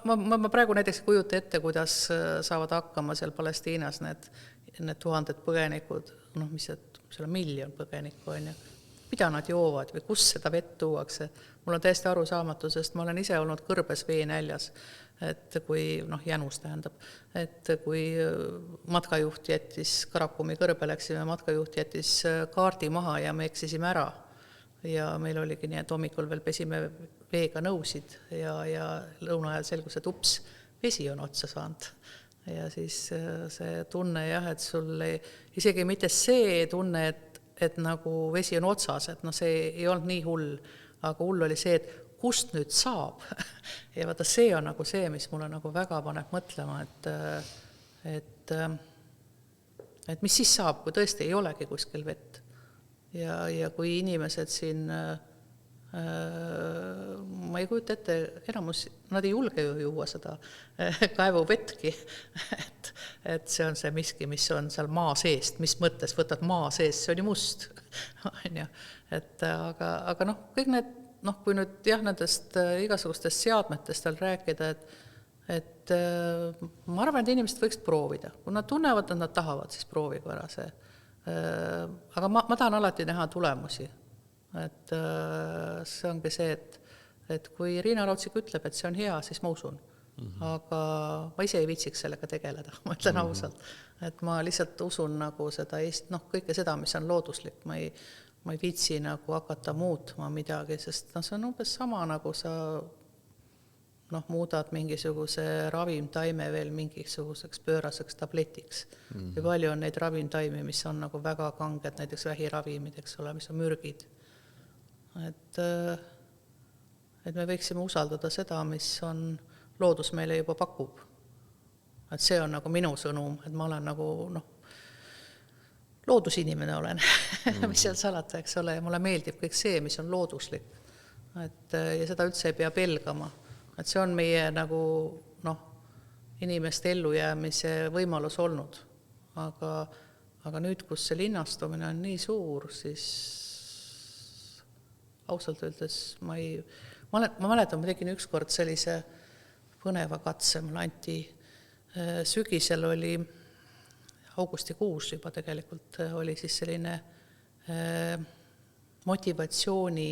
Speaker 2: praegu näiteks kujuta ette, kuidas saavad hakkama seal Palestiinas need tuhanded põgenikud, mis seal on miljon põgenikku, on ju. Mida nad joovad või kus seda vett tuuakse. Mul on täiesti arusaamatu, sest ma olen ise olnud kõrbes veenäljas, et kui, jänus tähendab, et kui matkajuht jättis Karakumi kõrbe, läksime, matkajuht jättis kaardi maha ja me eksisime ära. Ja meil oligi nii, et hommikul veel pesime veega nõusid ja lõuna ajal selgus, et vesi on otsa saanud. Ja siis see tunne jah, et sul isegi mitte see tunne, et nagu vesi on otsas, et see ei olnud nii hull, aga hull oli see, et kust nüüd saab. Ja vaata, see on nagu see, mis mulle nagu väga paneb mõtlema, et mis siis saab, kui tõesti ei olegi kuskil vett. Ja kui inimesed siin, ma ei kujuta ette, enamus, nad ei julge ju juua seda kaevuvetki, et see on see miski, mis on seal maa seest, mis mõttes võtad maa seest, see on ju must. Aga kõik need, kui nüüd nendest igasugustest seadmetest rääkida, et ma arvan, et inimesed võiks proovida. Kui nad tunnevad, et nad tahavad, siis proovigu ära see. Aga ma tahan alati näha tulemusi. Et see ongi see, et kui Riina Raudsepp ütleb, et see on hea, siis ma usun. Aga ma ise ei viitsiks sellega tegeleda, ma ütlen ausalt. Et ma lihtsalt usun nagu seda, kõike seda, mis on looduslik. Ma ei viitsi nagu hakata muutma midagi, sest see on umbes sama, nagu sa muudad mingisuguse ravimtaime veel mingisuguseks pööraseks tabletiks. Või palju on neid ravimtaimi, mis on nagu väga kanged, näiteks vähiravimid, eks ole, mis on mürgid. Et me võiksime usaldada seda, mis on loodus meile juba pakub. Et see on nagu minu sõnum, et ma olen nagu loodusinimene olen, mis seal salata, eks ole, ja mulle meeldib kõik see, mis on looduslik. Ja seda üldse ei pea pelgama. Et see on meie nagu, inimeste ellujäämise võimalus olnud. Aga nüüd, kus see linnastumine on nii suur, siis ausalt öeldes ma mäletan, ma tegin ükskord sellise põneva katse, mul anti sügisel oli augustikuus juba tegelikult oli siis selline motivatsiooni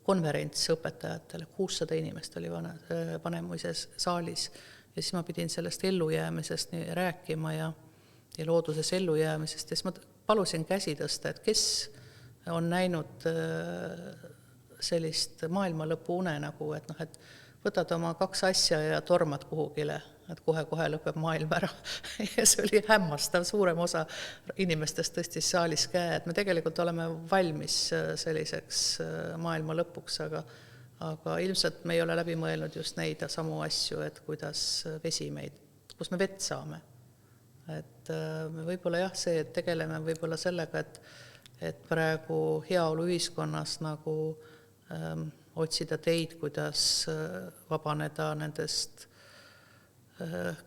Speaker 2: konverents õpetajatele, 600 inimest oli Vanemuises saalis siis ma pidin sellest ellujäämisest rääkima ja looduses ellujäämisest. Ja siis ma palusin käsi tõsta, et kes on näinud sellist maailma lõpu une nagu, et et võtad oma 2 asja ja tormad kuhugile, et kohe lõpeb maailm ära. Ja see oli hämmastav, suurem osa inimestest tõstis saalis käe, et me tegelikult oleme valmis selliseks maailma lõpuks, aga ilmselt me ei ole läbi mõelnud just neid samu asju, et kuidas vesi meid, kus me vett saame. Et me võib-olla jah, see, et tegeleme võib-olla sellega, et praegu heaolu ühiskonnas nagu otsida teid, kuidas vabaneda nendest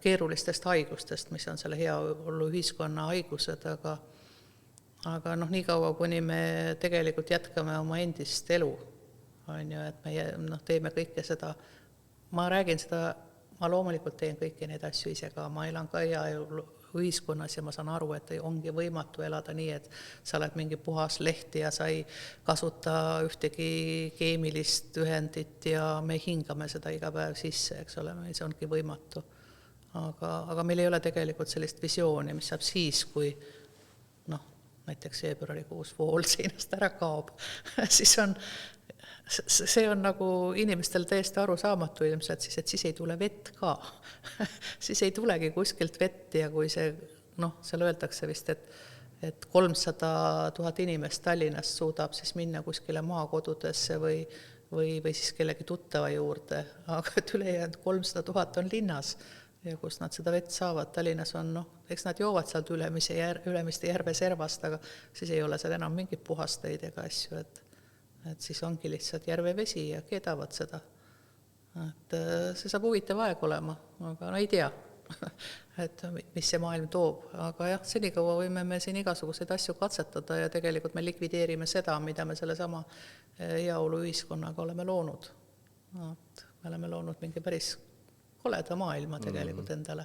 Speaker 2: keerulistest haigustest, mis on selle heaolu ühiskonna haigused, aga nii kaua, kuni me tegelikult jätkame oma endist elu, on ju, et meie teeme kõike seda, ma räägin seda, ma loomulikult teen kõiki neid asju ise ka, ma elan ka heaolu ühiskonnas ja ma saan aru, et ongi võimatu elada nii, et sa oled mingi puhas leht ja sa ei kasuta ühtegi keemilist ühendit ja me hingame seda iga päev sisse, eks ole, see ongi võimatu. Aga meil ei ole tegelikult sellist visiooni, mis saab siis, kui näiteks veebruarikuus vool seinast ära kaob, siis see on nagu inimestel täiesti arusaamatu ilmselt, et siis ei tule vett ka. Siis ei tulegi kuskilt vett ja kui see, seal öeldakse vist, et 300 000 inimest Tallinnast suudab siis minna kuskile maakodudesse või siis kellegi tuttava juurde, aga et ülejäänud 300 000 on linnas ja kus nad seda vett saavad. Tallinnas on, eks nad joovad sealt Ülemiste järve servast, aga siis ei ole seal enam mingit puhasteid ega asju, et siis ongi lihtsalt järvevesi ja keedavad seda. Et see saab huvitav aeg olema, aga ei tea, et mis see maailm toob. Aga jah, senikaua võime me siin igasuguseid asju katsetada ja tegelikult me likvideerime seda, mida me selle sama heaolu ühiskonnaga oleme loonud. Me oleme loonud mingi päris koleda maailma tegelikult endale.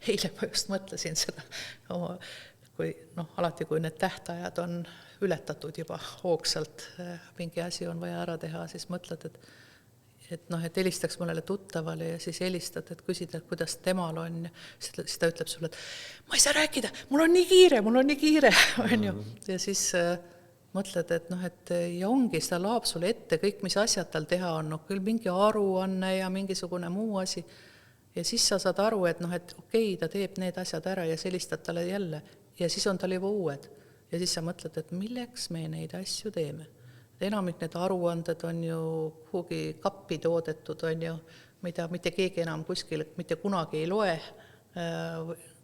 Speaker 2: Eile ma just mõtlesin seda, kui alati kui need tähtajad on ületatud juba hoogsalt, mingi asi on vaja ära teha, siis mõtled, et helistaks mõnele tuttavale ja siis helistad, et küsida, kuidas temal on. Siis ta ütleb sulle, et ma ei saa rääkida, mul on nii kiire, on ju. Ja siis mõtled, et ja ongi, seda laab sulle ette kõik, mis asjad tal teha on, küll mingi aruanne ja mingisugune muu asi. Ja siis sa saad aru, et okei, ta teeb need asjad ära ja selistad talle jälle. Ja siis on tal juba uued. Ja siis sa mõtled, et milleks me neid asju teeme. Enamik need aruanded on ju kuhugi kappi toodetud, on ju, mida mitte keegi enam kuskil mitte kunagi ei loe.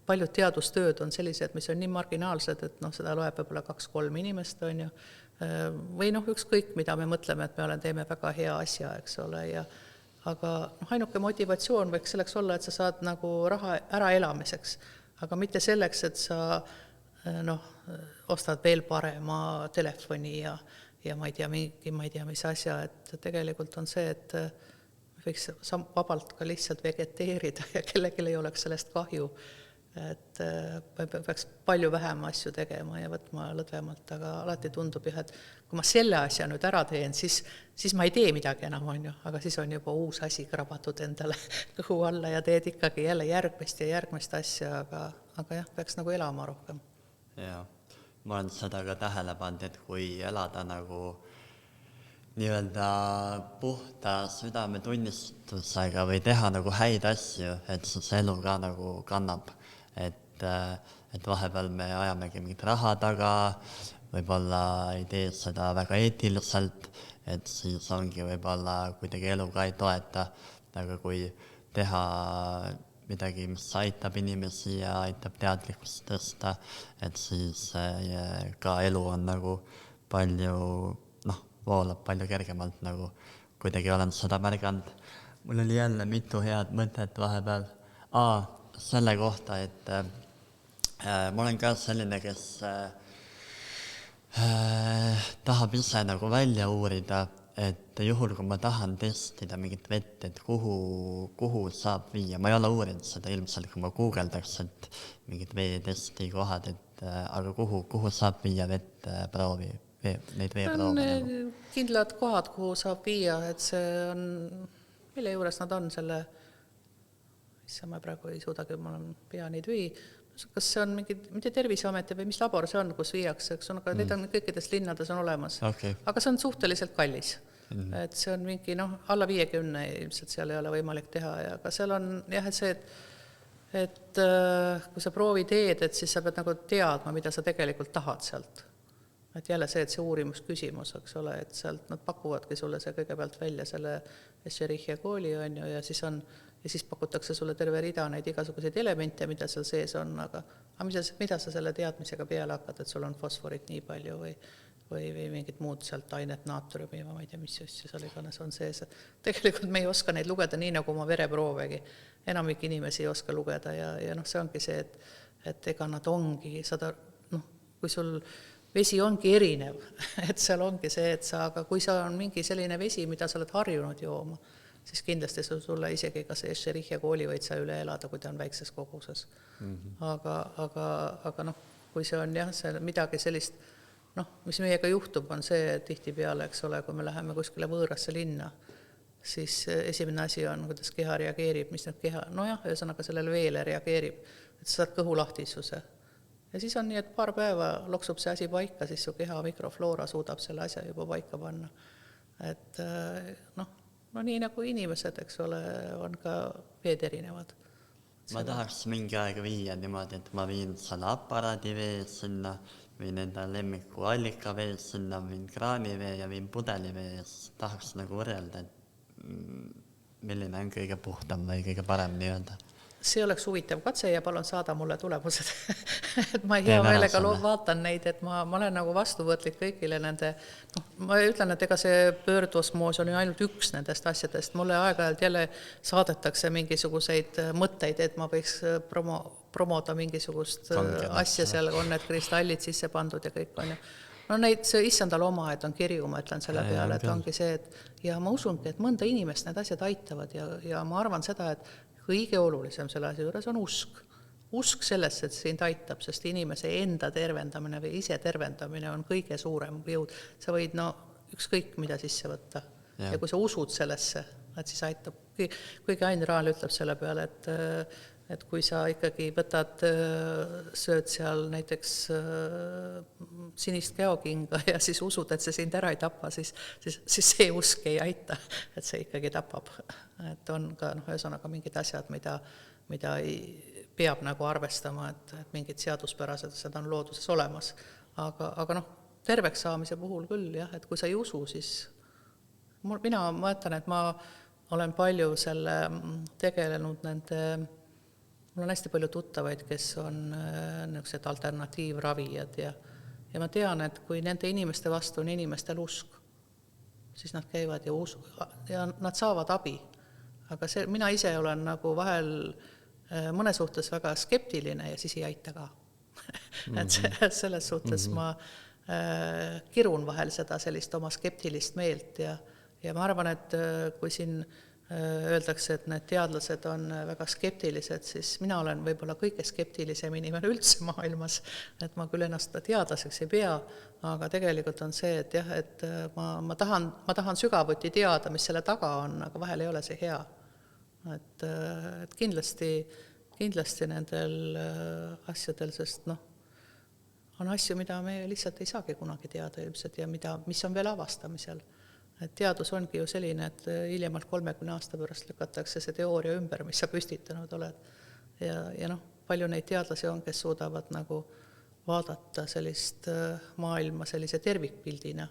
Speaker 2: Paljud teadustööd on sellised, mis on nii marginaalsed, et seda loeb võib-olla 2-3 inimest, on ju. Või ükskõik, mida me mõtleme, et me teeme väga hea asja, eks ole. Aga ainuke motivatsioon võiks selleks olla, et sa saad nagu raha ära elamiseks, aga mitte selleks, et sa ostad veel parema telefoni ja ma ei tea, mis asja, et tegelikult on see, et võiks vabalt ka lihtsalt vegeteerida ja kellelgi ei oleks sellest kahju, et peaks palju vähem asju tegema ja võtma lõdvemalt, aga alati tundub jah, et kui ma selle asja nüüd ära teen, siis ma ei tee midagi enam, on ju, aga siis on juba uus asi krabatud endale kõhu alla ja teed ikkagi jälle järgmist asja, aga jah, peaks nagu elama rohkem.
Speaker 1: Ja, ma olen seda ka tähele pannud, et kui elada nagu nii-öelda puhta südametunnistusega või teha nagu häid asju, et see elu ka nagu kannab. Et vahepeal me ajamegi mingit raha taga, võib-olla ei tee seda väga eetiliselt, et siis ongi võib-olla kuidagi elu ka ei toeta, aga kui teha midagi, mis aitab inimesi ja aitab teadlikkust tõsta, et siis ka elu on nagu palju, voolab palju kergemalt, nagu kuidagi olen seda märganud. Mul oli jälle mitu head mõtet vahepeal. Selle kohta, et ma olen ka selline, kes tahab ise nagu välja uurida, et juhul, kui ma tahan testida mingit vett, et kuhu saab viia. Ma ei ole uurinud seda ilmselt, kui ma guugeldaks, et mingid veetesti kohad, aga kuhu saab viia vett proovi, neid veeproove?
Speaker 2: Kindlad kohad, kuhu saab viia, et see on, mille juures nad on selle issa ma praegu ei suudagi, mul on pea nii tühi, kas see on mingi, mitte Terviseameti või mis labor see on, kus viiakse, eks on, aga need on kõikides linnades on olemas.
Speaker 1: Okay.
Speaker 2: Aga see on suhteliselt kallis. Et see on mingi, alla 50 ilmselt seal ei ole võimalik teha, ja aga seal on jah, et see, et kui sa proovi teed, et siis sa pead nagu teadma, mida sa tegelikult tahad sealt. Et jälle see, et see uurimusküsimus, eks ole, et sealt nad pakuvadki sulle see kõigepealt välja selle Escherichia kooli on ju, ja siis pakutakse sulle terve rida neid igasuguseid elemente, mida seal sees on, aga mida sa selle teadmisega peale hakkad, et sul on fosforit nii palju või mingid muud sealt ainet, naatriumi, ma ei tea, mis asju seal iganes on sees. Tegelikult me ei oska neid lugeda nii, nagu oma vereproovegi. Enamik inimesi ei oska lugeda ja see ongi see, et ega nad ongi, kui sul vesi ongi erinev, et seal ongi see, et aga kui sa on mingi selline vesi, mida sa oled harjunud jooma, siis kindlasti sulle isegi ka see Escherichia kooli võid sa üle elada, kui ta on väikses koguses. Aga kui see on jah, see midagi sellist, mis meiega juhtub, on see tihtipeale, eks ole, kui me läheme kuskile võõrasse linna, siis esimene asi on, kuidas keha reageerib, mis need keha, ühesõnaga sellele veele reageerib, et sa saad kõhulahtisuse. Ja siis on nii, et paar päeva loksub see asi paika, siis su keha mikrofloora suudab selle asja juba paika panna. Et nii nagu inimesed, eks ole, on ka veed erinevad.
Speaker 1: Ma tahaks mingi aega viia niimoodi, et ma viin selle aparaadi vee sinna, viin enda lemmiku allika vee sinna, viin kraanivee ja viin pudelivee ja tahaks nagu võrrelda, et milline on kõige puhtam või kõige parem nii-öelda.
Speaker 2: See oleks huvitav katse ja palun saada mulle tulemused. Et ma hea meelega vaatan neid, et ma olen nagu vastuvõtlik kõigile nende, ma ütlen, et ega see pöördosmoos on ju ainult üks nendest asjadest. Mulle aeg-ajalt jälle saadetakse mingisuguseid mõtteid, et ma võiks promoda mingisugust asja seal, on need kristallid sisse pandud ja kõik on ju. Neid see issandal oma, et on kirju, ma ütlen selle peale, et ongi see, et ja ma usungi, et mõnda inimest need asjad aitavad ja ma arvan seda, et kõige olulisem selle asja juures on usk. Usk sellesse, et sind aitab, sest inimese enda tervendamine või ise tervendamine on kõige suurem jõud. Sa võid ükskõik mida sisse võtta. Ja kui sa usud sellesse, et siis aitab. Kuigi Ain Raal ütleb selle peale, et kui sa ikkagi võtad, sööd seal näiteks sinist käokinga ja siis usud, et see sind ära ei tapa, siis see usk ei aita, et see ikkagi tapab. Et on ka ühesõnaga mingid asjad, mida peab nagu arvestama, et mingid seaduspärased asjad on looduses olemas. Aga terveks saamise puhul küll, jah, et kui sa ei usu, siis mina mõtlen, et ma olen palju tegelenud nende, mul on hästi palju tuttavaid, kes on niisugused alternatiivravijad ja ma tean, et kui nende inimeste vastu on inimestel usk, siis nad käivad ja nad saavad abi. Aga mina ise olen nagu vahel mõne suhtes väga skeptiline ja siis ei aita ka. Et selles suhtes ma kirun vahel seda sellist oma skeptilist meelt ja ma arvan, et kui siin öeldakse, et need teadlased on väga skeptilised, siis mina olen võib-olla kõige skeptilisem inimene üldse maailmas, et ma küll ennast teadlaseks ei pea, aga tegelikult on see, et jah, et ma tahan sügavuti teada, mis selle taga on, aga vahel ei ole see hea. Et kindlasti nendel asjadel, sest on asju, mida me lihtsalt ei saagi kunagi teada ilmselt ja mis on veel avastamisel. Et teadus ongi ju selline, et hiljemalt 30 aasta pärast lükatakse see teooria ümber, mis sa püstitanud oled. Ja palju neid teadlasi on, kes suudavad nagu vaadata sellist maailma sellise tervikpildina.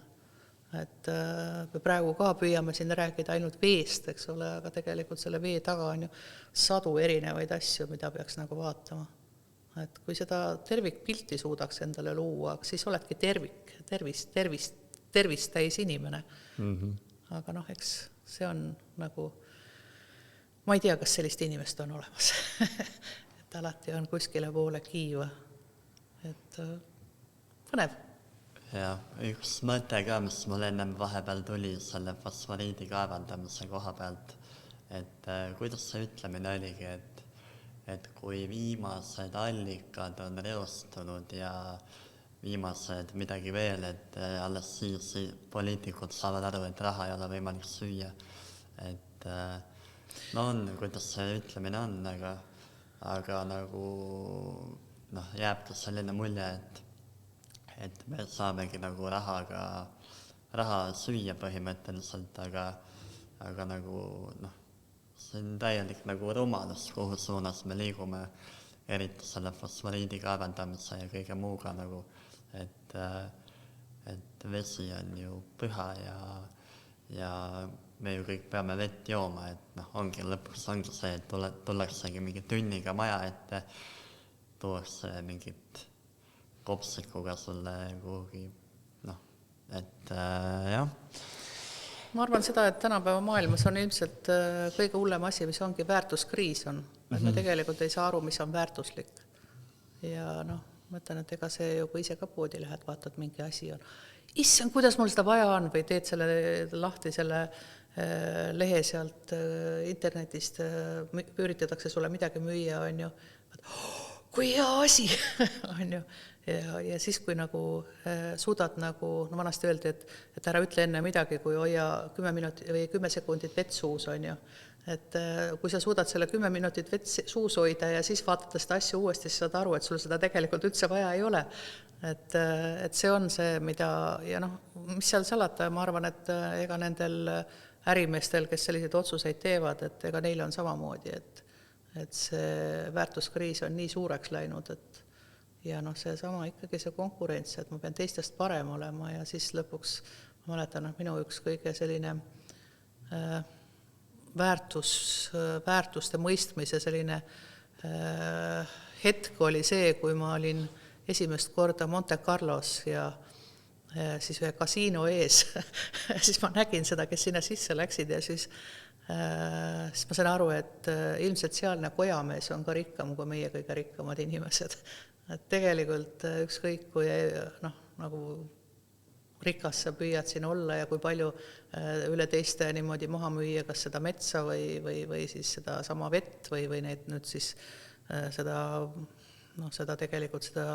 Speaker 2: Et me praegu ka püüame siin rääkida ainult veest, eks ole, aga tegelikult selle vee taga on ju sadu erinevaid asju, mida peaks nagu vaatama. Et kui seda tervikpilti suudaks endale luua, siis oledki tervist täis inimene. Aga eks see on nagu, ma ei tea, kas sellist inimest on olemas. Et alati on kuskile poole kiiva. Et põnev.
Speaker 1: Ja üks mõte ka, mis mul ennem vahepeal tuli selle fosforiidi kaevandamise koha pealt, et kuidas see ütlemine oligi, et kui viimased allikad on reostunud ja viimased midagi veel, et alles siis poliitikud saavad aru, et raha ei ole võimalik süüa. Et no on, kuidas see ütlemine on, aga nagu jääb ka selline mulje, et me saamegi nagu raha süüa põhimõtteliselt, aga nagu see on täielik nagu rumalus, kuhu suunas me liigume, eriti selle fosforiidi kaevandamise ja kõige muuga nagu, et vesi on ju püha ja me ju kõik peame vett jooma, et lõpuks ongi see, et tullaksegi mingi tünniga maja ette, tuuakse mingit kopsikuga sulle kuhugi, et jah.
Speaker 2: Ma arvan seda, et tänapäeva maailmas on ilmselt kõige hullem asi, mis ongi väärtuskriis on. Et me tegelikult ei saa aru, mis on väärtuslik. Ja mõtlen, et ega see ju, kui ise ka poodi lähed, vaatad mingi asi on. Issand, kuidas mul seda vaja on, või teed selle lahti selle lehe sealt internetist, üritatakse sulle midagi müüa, on ju. Kui hea asi, on ju. Ja siis, kui nagu suudad nagu, vanasti öeldi, et ära ütle enne midagi, kui hoia 10 sekundit vett suus, on ju. Et kui sa suudad selle 10 minutit vett suus hoida ja siis vaatad seda asja uuesti, siis saad aru, et sul seda tegelikult üldse vaja ei ole. Et see on see, mida, ja mis seal salata, ma arvan, et ega nendel ärimeestel, kes selliseid otsuseid teevad, et ega neil on samamoodi, et see väärtuskriis on nii suureks läinud, et ja see sama ikkagi see konkurents, et ma pean teistest parem olema ja siis lõpuks, ma mäletan, minu üks kõige selline väärtuste mõistmise selline hetk oli see, kui ma olin esimest korda Monte Carlos ja siis ühe kasiino ees, siis ma nägin seda, kes sinna sisse läksid ja siis ma sain aru, et ilmselt sealne kojamees on ka rikkam kui meie kõige rikkamad inimesed. Et tegelikult ükskõik, kui nagu rikas sa püüad siin olla ja kui palju üle teiste niimoodi maha müüa, kas seda metsa või siis seda sama vett või need nüüd siis seda tegelikult seda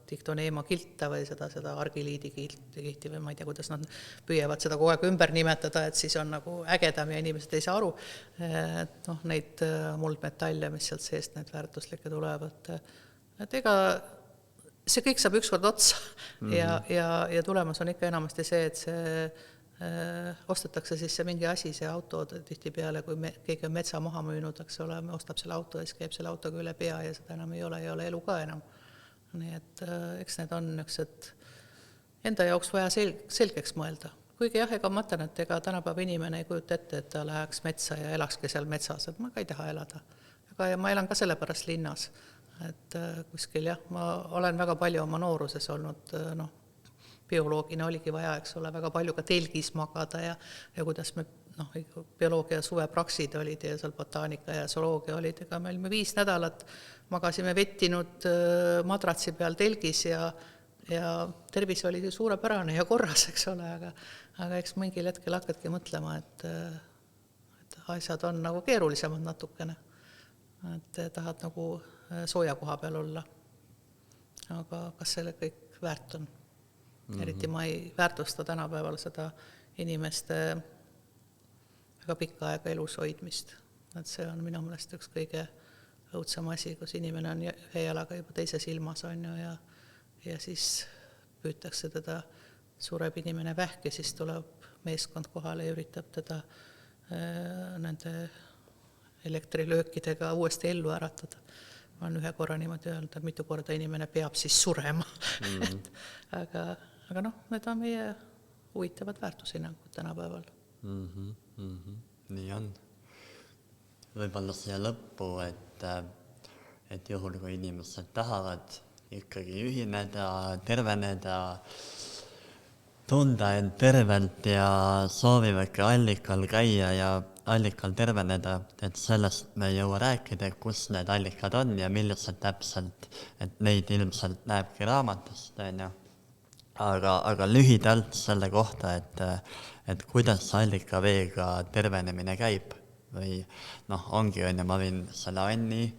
Speaker 2: diktoneema kilta või seda argiliidi kilti või ma ei tea, kuidas nad püüavad seda kogu aeg ümber nimetada, et siis on nagu ägedam ja inimesed ei saa aru, et neid muldmetalle, mis sealt seest need väärtuslikke tulevad, et ega see kõik saab ükskord otsa ja tulemus on ikka enamasti see, et see ostetakse siis see mingi asi, see auto tihti peale, kui keegi on metsa maha müünud, eks ole, ostab selle auto ja siis käib selle autoga üle pea ja seda enam ei ole elu ka enam. Nii et eks need on üks enda jaoks vaja selgeks mõelda. Kuigi jah, ega ma mõtlen, et ega tänapäeva inimene ei kujuta ette, et ta läheks metsa ja elakski seal metsas, et ma ka ei taha elada. Aga ma elan ka sellepärast linnas. Et kuskil jah, ma olen väga palju oma nooruses olnud, bioloogina oligi vaja, eks ole, väga palju ka telgis magada ja kuidas me, bioloogia suvepraksid olid ja seal botaanika ja zooloogia olid, ega me olime 5 nädalat, magasime vettinud madratsi peal telgis ja tervis oli suurepärane ja korras, eks ole, aga eks mingil hetkel hakkadki mõtlema, et asjad on nagu keerulisemad natukene, et tahad nagu sooja koha peal olla. Aga kas selle kõik väärt on? Eriti ma ei väärtusta tänapäeval seda inimeste väga pikka aega elus hoidmist. Et see on minu meelest üks kõige õudsam asi, kus inimene on ühe jalaga juba teises ilmas on ja siis püütakse teda, sureb inimene vähki, siis tuleb meeskond kohale ja üritab teda nende elektrilöökidega uuesti ellu äratada. Ma olen ühe korra niimoodi öelda, mitu korda inimene peab siis surema. Aga need on meie huvitavad väärtushinnangud tänapäeval.
Speaker 1: Nii on. Võib-olla siia lõppu, et juhul, kui inimesed tahavad ikkagi ühineda, terveneda, tunda end tervelt ja soovivadki allikal käia ja allikal terveneda, et sellest me ei jõua rääkida, kus need allikad on ja millised täpselt, et neid ilmselt näebki raamatust, aga lühidalt selle kohta, et kuidas allikaveega tervenemine käib või ongi, ma viin selle Anni,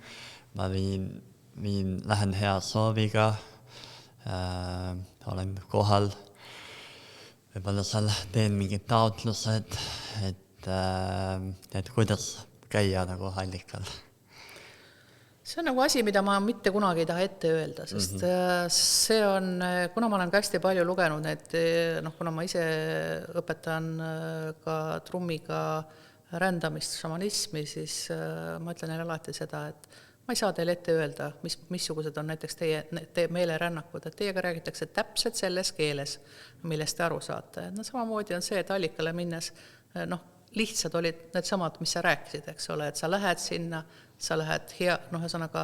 Speaker 1: ma lähen hea sooviga, olen kohal, võib-olla seal teen mingid taotlused, et kuidas käia nagu allikal?
Speaker 2: See on nagu asi, mida ma mitte kunagi ei taha ette öelda, sest see on, kuna ma olen ka hästi palju lugenud, et kuna ma ise õpetan ka trummiga rändamist, šamanismi, siis ma ütlen neile alati seda, et ma ei saa teile ette öelda, missugused on näiteks teie meelerännakud, et teiega räägitakse täpselt selles keeles, millest te aru saate. Samamoodi on see, et allikale minnes, lihtsalt olid need samad, mis sa rääkisid, eks ole, et sa lähed sinna, sa lähed ühesõnaga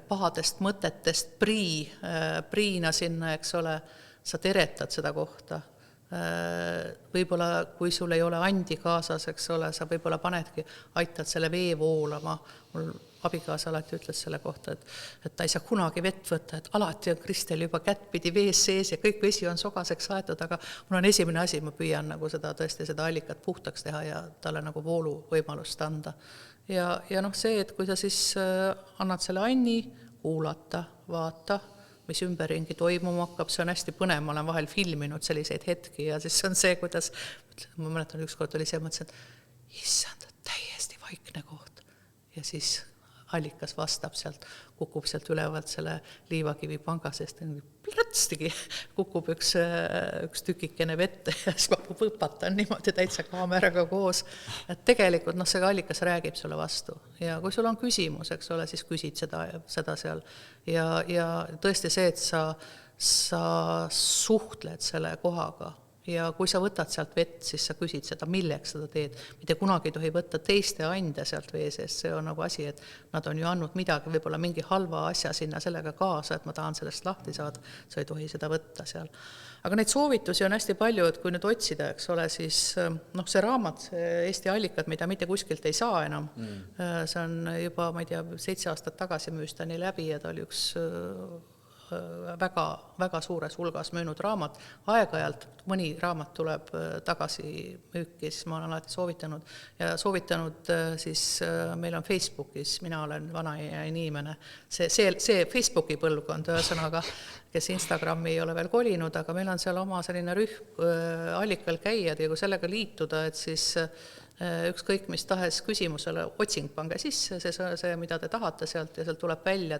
Speaker 2: pahadest mõtetest priina sinna, eks ole, sa teretad seda kohta. Võib-olla, kui sul ei ole andi kaasas, eks ole, sa võib-olla panedki, aitad selle vee voolama. Mul abikaasa alati ütles selle kohta, et ta ei saa kunagi vett võtta, et alati on Kristel juba kättpidi vees sees ja kõik vesi on sogaseks aetud, aga mul on esimene asi, ma püüan nagu tõesti seda allikat puhtaks teha ja talle nagu voolu võimalust anda. Ja see, et kui sa siis annad selle anni, kuulata, vaata, mis ümberringi toimuma hakkab, see on hästi põnev, ma olen vahel filminud selliseid hetki ja siis on see, kuidas, ma mäletan, ükskord oli see, mõtlesin, et issand, täiesti vaikne koht ja siis allikas vastab sealt, kukub sealt ülevalt selle liivakivi panga seest, plõtstigi kukub üks tükikene vette ja siis ma põpatan niimoodi täitsa kaameraga koos. Et tegelikult see allikas räägib sulle vastu ja kui sul on küsimus, eks ole, siis küsid seda seal ja tõesti see, et sa suhtled selle kohaga ja kui sa võtad sealt vett, siis sa küsid seda, milleks seda teed. Mitte kunagi ei tohi võtta teiste ande sealt vee seest, see on nagu asi, et nad on ju andnud midagi, võib-olla mingi halva asja sinna sellega kaasa, et ma tahan sellest lahti saada, sa ei tohi seda võtta seal. Aga neid soovitusi on hästi palju, et kui nüüd otsida, eks ole, siis see raamat, Eesti allikad, mida mitte kuskilt ei saa enam, see on juba, ma ei tea, 7 aastat tagasi müüs ta nii läbi ja ta oli üks väga, väga suures hulgas müünud raamat. Aeg-ajalt mõni raamat tuleb tagasi müüki, siis ma olen alati soovitanud siis meil on Facebookis, mina olen vana inimene, see Facebooki põlvkond, ühesõnaga, kes Instagrami ei ole veel kolinud, aga meil on seal oma selline rühm allikal käijad ja kui sellega liituda, et siis ükskõik mis tahes küsimusele otsing pange sisse, see, mida te tahate sealt ja sealt tuleb välja,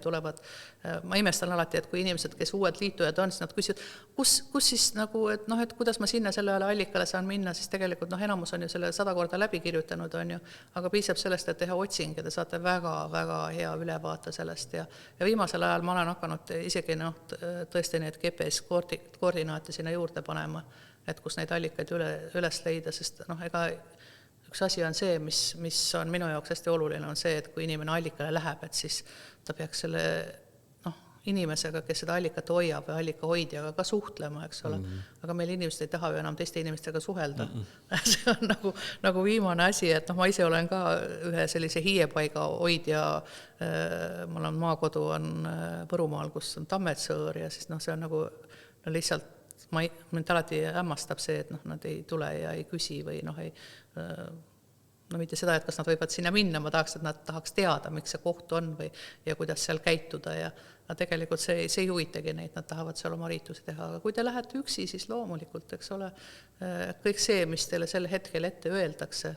Speaker 2: ma imestan alati, et kui inimesed, kes uued liitujad on, siis nad küsivad, kus siis nagu, et kuidas ma sinna sellele allikale saan minna, siis tegelikult enamus on ju selle 100 korda läbi kirjutanud, on ju, aga piisab sellest, et teha otsing ja te saate väga, väga hea ülevaate sellest ja viimasel ajal ma olen hakanud isegi tõesti need GPS-koordinaate sinna juurde panema, et kus neid allikaid üles leida, sest ega üks asi on see, mis on minu jaoks hästi oluline, on see, et kui inimene allikale läheb, et siis ta peaks selle inimesega, kes seda allikat hoiab ja allika hoidjaga ka suhtlema, eks ole. Aga meil inimesed ei taha ju enam teiste inimestega suhelda. See on nagu viimane asi, et ma ise olen ka ühe sellise hiiepaiga hoidja, mul on maakodu on Võrumaal, kus on Tammetsõõr ja siis see on nagu lihtsalt mind alati hämmastab see, et nad ei tule ja ei küsi või mitte seda, et kas nad võivad sinna minna, ma tahaks, et nad tahaks teada, miks see koht on ja kuidas seal käituda ja tegelikult see ei huvitagi neid, nad tahavad seal oma riitusi teha, aga kui te lähete üksi, siis loomulikult, eks ole, kõik see, mis teile sel hetkel ette öeldakse,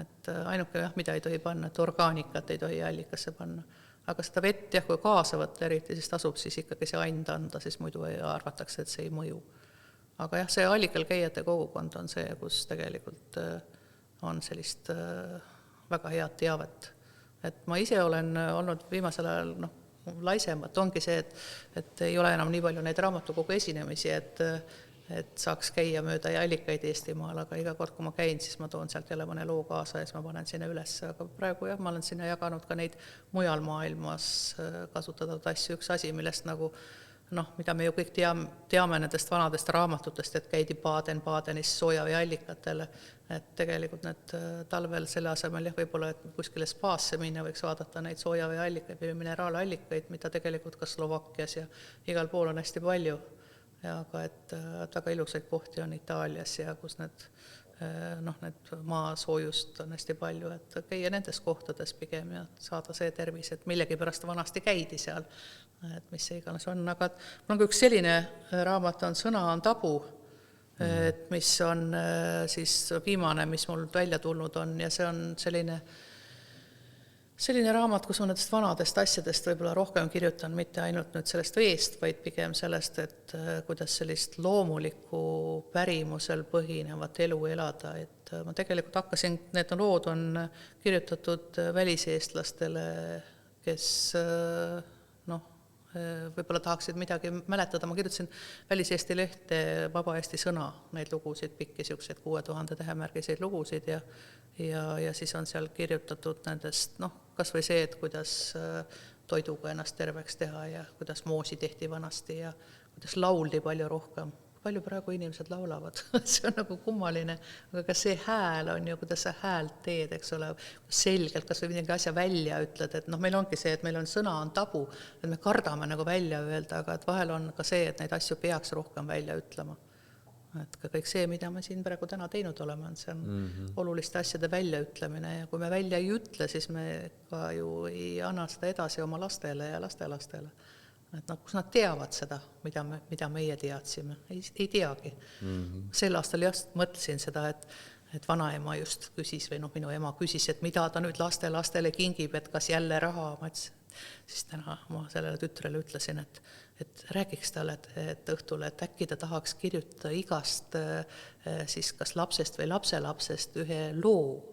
Speaker 2: et ainuke mida ei tohi panna, et orgaanikat ei tohi allikasse panna. Aga seda vett kui kaasa võtta eriti, siis tasub siis ikkagi see and anda, siis muidu arvatakse, et see ei mõju. Aga jah, see allikal käijate kogukond on see, kus tegelikult on sellist väga head teavet. Et ma ise olen olnud viimasel ajal laisemad, ongi see, et ei ole enam nii palju neid raamatukogu esinemisi, et saaks käia mööda ja allikaid Eestimaal, aga iga kord, kui ma käin, siis ma toon sealt jälle mõne loo kaasa ja siis ma panen sinna üles, aga praegu jah, ma olen sinna jaganud ka neid mujal maailmas kasutatud asju, üks asi, millest mida me ju kõik teame nendest vanadest raamatutest, et käidi Baden-Badenis soojavi allikatele, et tegelikult need talvel selle asemel võib-olla, et kuskile spaasse minna, võiks vaadata neid soojavi allikaid või mineraalallikaid, mida tegelikult ka Slovakkias ja igal pool on hästi palju. Aga et väga ilusaid kohti on Itaalias ja kus need maasoojust on hästi palju, et käia nendes kohtades pigem ja saada see tervis, et millegi pärast vanasti käidi seal, et mis see iganes on. Aga mul on üks selline raamat on Sõna on tabu, et mis on siis viimane, mis mul välja tulnud on ja see on selline selline raamat, kus ma nendest vanadest asjadest võib-olla rohkem kirjutan, mitte ainult nüüd sellest veest, vaid pigem sellest, et kuidas sellist loomulikku pärimusel põhinevat elu elada, et ma tegelikult hakkasin, need lood on kirjutatud väliseestlastele, kes võib-olla tahaksid midagi mäletada, ma kirjutasin Väliseesti lehte Vaba Eesti Sõna, neid lugusid, pikki siukseid 6000 tähemärgiseid lugusid ja siis on seal kirjutatud nendest, kas või see, et kuidas toiduga ennast terveks teha ja kuidas moosi tehti vanasti ja kuidas lauldi palju rohkem. Palju praegu inimesed laulavad, see on nagu kummaline, aga ka see hääl on ju, kuidas sa häält teed, eks ole, selgelt, kas või midagi asja välja ütled, et meil ongi see, et meil on sõna on tabu, et me kardame nagu välja öelda, aga et vahel on ka see, et neid asju peaks rohkem välja ütlema. Et ka kõik see, mida me siin praegu täna teinud oleme, see on oluliste asjade väljaütlemine ja kui me välja ei ütle, siis me ka ju ei anna seda edasi oma lastele ja lastelastele. Et kus nad teavad seda, mida meie teadsime, ei teagi. Sel aastal just mõtlesin seda, et vanaema just küsis või minu ema küsis, et mida ta nüüd lastele kingib, et kas jälle raha, siis täna ma sellele tütrele ütlesin, et räägiks talle, et õhtule, et äkki ta tahaks kirjutada igast siis kas lapsest või lapselapsest ühe loo,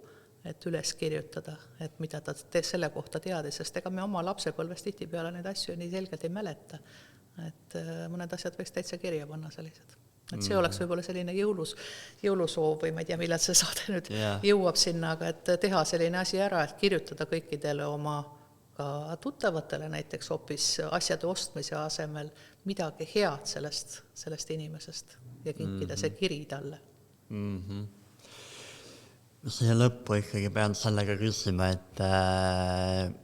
Speaker 2: et üles kirjutada, et mida ta selle kohta teadis, sest ega me oma lapsepõlvest tihtipeale neid asju nii selgelt ei mäleta. Et mõned asjad võiks täitsa kirja panna sellised. Et see oleks võib-olla selline jõulusoov või ma ei tea, millal see saade nüüd jõuab sinna, aga et teha selline asi ära, et kirjutada kõikidele oma ka tuttavatele näiteks hoopis asjade ostmise asemel midagi head sellest inimesest ja kinkida see kiri talle.
Speaker 1: Siia lõppu ikkagi pean sellega küsima, et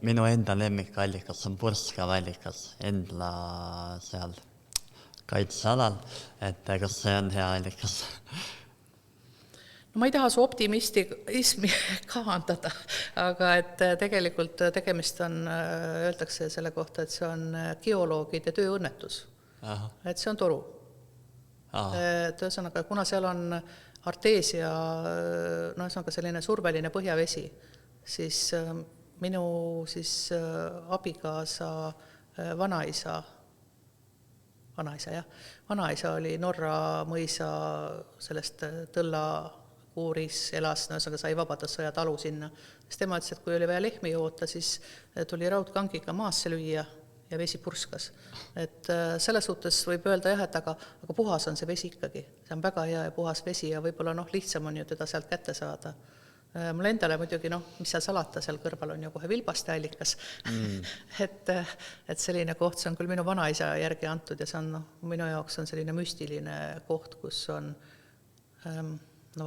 Speaker 1: minu enda lemmikallikas on purskav allikas Endla seal kaitsealal, et kas see on hea allikas?
Speaker 2: Ma ei taha su optimismi kahandada, aga et tegelikult tegemist on, öeldakse selle kohta, et see on geoloogide tööõnnetus. Et see on toru. Et ühesõnaga, kuna seal on arteesia, see on ka selline surveline põhjavesi, siis minu abikaasa vanaisa oli Norra mõisa sellest tõllakuuris elas, sai vabadussõja talu sinna. Siis tema ütles, et kui oli vaja lehmi joota, siis tuli raudkangiga maasse lüüa ja vesi purskas. Et selles suhtes võib öelda jah, et aga puhas on see vesi ikkagi. See on väga hea ja puhas vesi ja võib-olla lihtsam on ju teda sealt kätte saada. Mul endale muidugi, mis seal salata, seal kõrval on ju kohe vilbaste allikas. et selline koht, see on küll minu vanaisa järgi antud ja see on minu jaoks on selline müstiline koht, kus on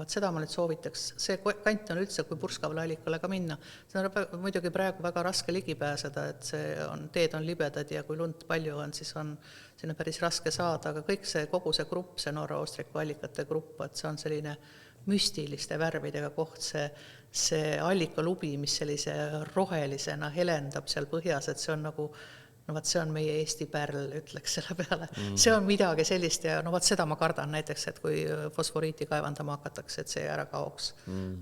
Speaker 2: seda ma nüüd soovitaks. See kant on üldse, kui purskavale allikale ka minna. See on muidugi praegu väga raske ligi pääseda, et teed on libedad ja kui lund palju on, siis on sinna päris raske saada, aga kõik kogu see grupp, see Norra Oostriku allikate grupp, et see on selline müstiliste värvidega koht, see allikalubi, mis sellise rohelisena helendab seal põhjas, et see on nagu see on meie Eesti pärl, ütleks selle peale. See on midagi sellist ja seda ma kardan näiteks, et kui fosforiiti kaevandama hakatakse, et see ära kaoks.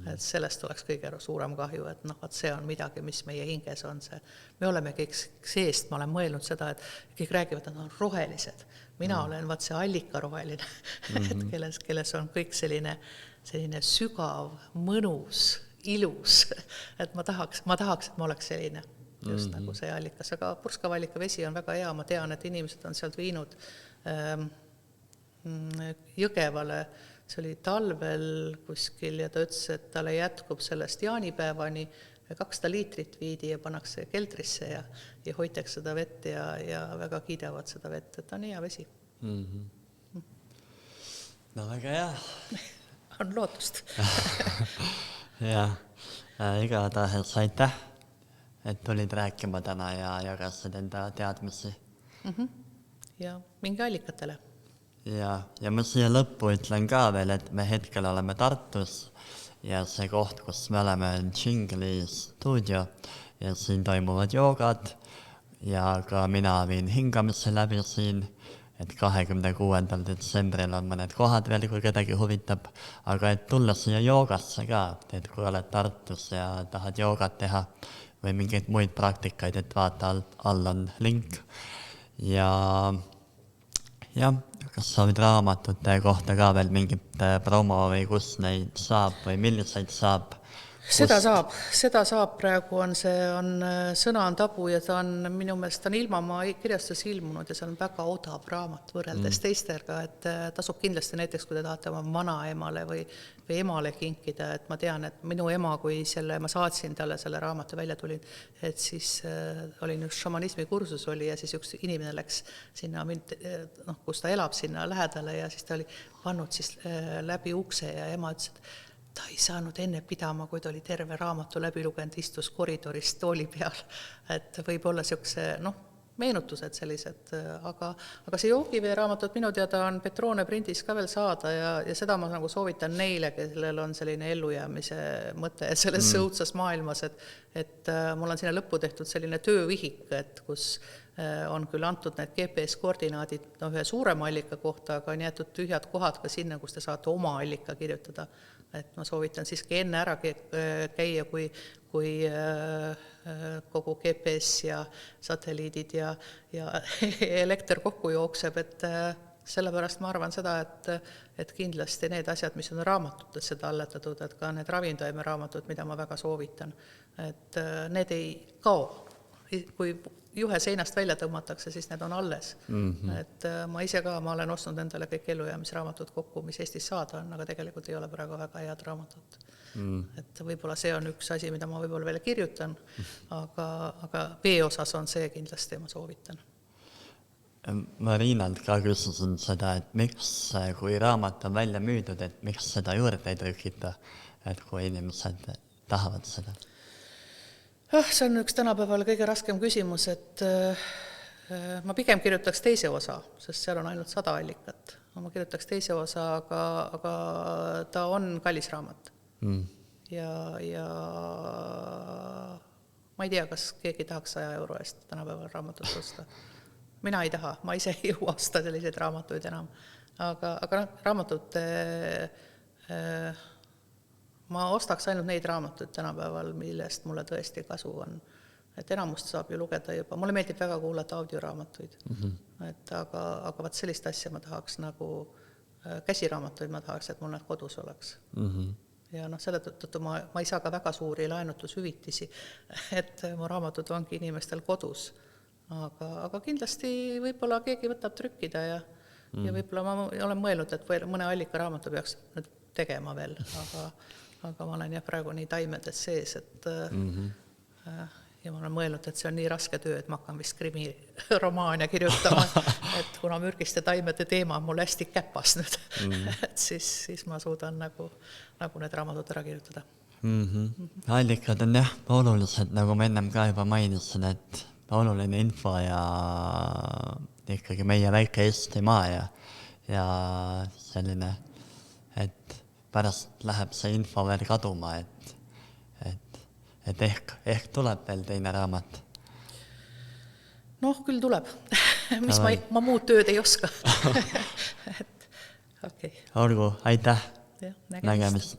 Speaker 2: Et sellest oleks kõige suurem kahju, et see on midagi, mis meie hinges on see. Me oleme kõik seest, ma olen mõelnud seda, et kõik räägivad, et nad on rohelised. Mina olen see allikaroheline, et kelles on kõik selline sügav, mõnus, ilus, et ma tahaks, et ma oleks selline. Just nagu see allikas, aga purskavallika vesi on väga hea, ma tean, et inimesed on sealt viinud Jõgevale, see oli talvel kuskil ja ta ütles, et talle jätkub sellest jaanipäevani 200 liitrit viidi ja pannakse keldrisse ja hoitakse seda vett ja väga kiidavad seda vett, et on hea vesi.
Speaker 1: No väga hea.
Speaker 2: On lootust.
Speaker 1: Jah, igatahes aitäh, et tulid rääkima täna ja jagasid enda teadmisi.
Speaker 2: Ja mingi allikatele.
Speaker 1: Ja ma siia lõppu ütlen ka veel, et me hetkel oleme Tartus ja see koht, kus me oleme, on Džingli stuudio ja siin toimuvad joogad ja ka mina viin hingamisi läbi siin, et 26. detsembril on mõned kohad veel, kui kedagi huvitab, aga et tulla siia joogasse ka, et kui oled Tartus ja tahad joogat teha, või mingeid muid praktikaid, et vaata, all on link. Ja jah, kas soovid raamatute kohta ka veel mingit promo või kus neid saab või milliseid saab?
Speaker 2: Seda saab, praegu on Sõna on tabu ja ta on minu meelest, ta on Ilmamaa kirjastus ilmunud ja see on väga odav raamat võrreldes teistega, et tasub kindlasti näiteks, kui te tahate oma vanaemale või emale kinkida, et ma tean, et minu ema, kui ma saatsin talle selle raamatu välja tulin, et siis olin üks šamanismi kursus oli ja siis üks inimene läks sinna, kus ta elab sinna lähedale ja siis ta oli pannud siis läbi ukse ja ema ütles, et ta ei saanud enne pidama, kui ta oli terve raamatu läbi lugenud, istus koridoris tooli peal, et võib-olla siukse, meenutused sellised, aga see joogivee raamatut minu teada on Petrone prindis ka veel saada ja seda ma nagu soovitan neile, kellel on selline ellujäämise mõte selles õudsas maailmas, et mul on sinna lõppu tehtud selline töövihik, et kus on küll antud need GPS-koordinaadid ühe suurema allika kohta, aga on jäetud tühjad kohad ka sinna, kus te saate oma allika kirjutada. Et ma soovitan siiski enne ära käia, kui kogu GPS ja satelliidid ja elekter kokku jookseb, et sellepärast ma arvan seda, et kindlasti need asjad, mis on raamatutesse talletatud, et ka need ravintoime raamatud, mida ma väga soovitan, et need ei kao. Kui juhe seinast välja tõmmatakse, siis need on alles. Et ma ise ka, ma olen ostnud endale kõik ellujäämisraamatud kokku, mis Eestis saada on, aga tegelikult ei ole praegu väga head raamatut. Et võib-olla see on üks asi, mida ma võib-olla veel kirjutan, aga B-osas on see kindlasti, ma soovitan.
Speaker 1: Marinalt ka küsisin seda, et miks, kui raamat on välja müüdud, et miks seda juurde ei trükita, et kui inimesed tahavad seda?
Speaker 2: See on üks tänapäeval kõige raskem küsimus, et ma pigem kirjutaks teise osa, sest seal on ainult 100 allikat. Ma kirjutaks teise osa, aga ta on kallis raamat. Ja ma ei tea, kas keegi tahaks 100 euro eest tänapäeval raamatut osta. Mina ei taha, ma ise ei jõua osta selliseid raamatuid enam. Aga raamatute... Ma ostaks ainult neid raamatuid tänapäeval, millest mulle tõesti kasu on. Et enamust saab ju lugeda juba. Mulle meeldib väga kuulata audioraamatuid. Et aga vaat sellist asja ma tahaks nagu käsiraamatuid ma tahaks, et mul need kodus oleks. Ja selle tõttu ma ei saa ka väga suuri laenutushüvitisi, et mu raamatud ongi inimestel kodus. Aga kindlasti võib-olla keegi võtab trükkida ja võib-olla ma olen mõelnud, et mõne allika raamatu peaks nüüd tegema veel, aga ma olen praegu nii taimedes sees, et ja ma olen mõelnud, et see on nii raske töö, et ma hakkan vist krimiromaania kirjutama, et kuna mürgiste taimede teema on mul hästi käpas nüüd, et siis ma suudan nagu need raamatud ära kirjutada.
Speaker 1: Allikad on jah olulised, nagu ma ennem ka juba mainisin, et oluline info ja ikkagi meie väike Eestimaa ja selline, et pärast läheb see info veel kaduma, et ehk tuleb veel teine raamat.
Speaker 2: Küll tuleb. Mis ma muud tööd ei oska. Okay.
Speaker 1: Olgu, aitäh.
Speaker 2: Nägemist.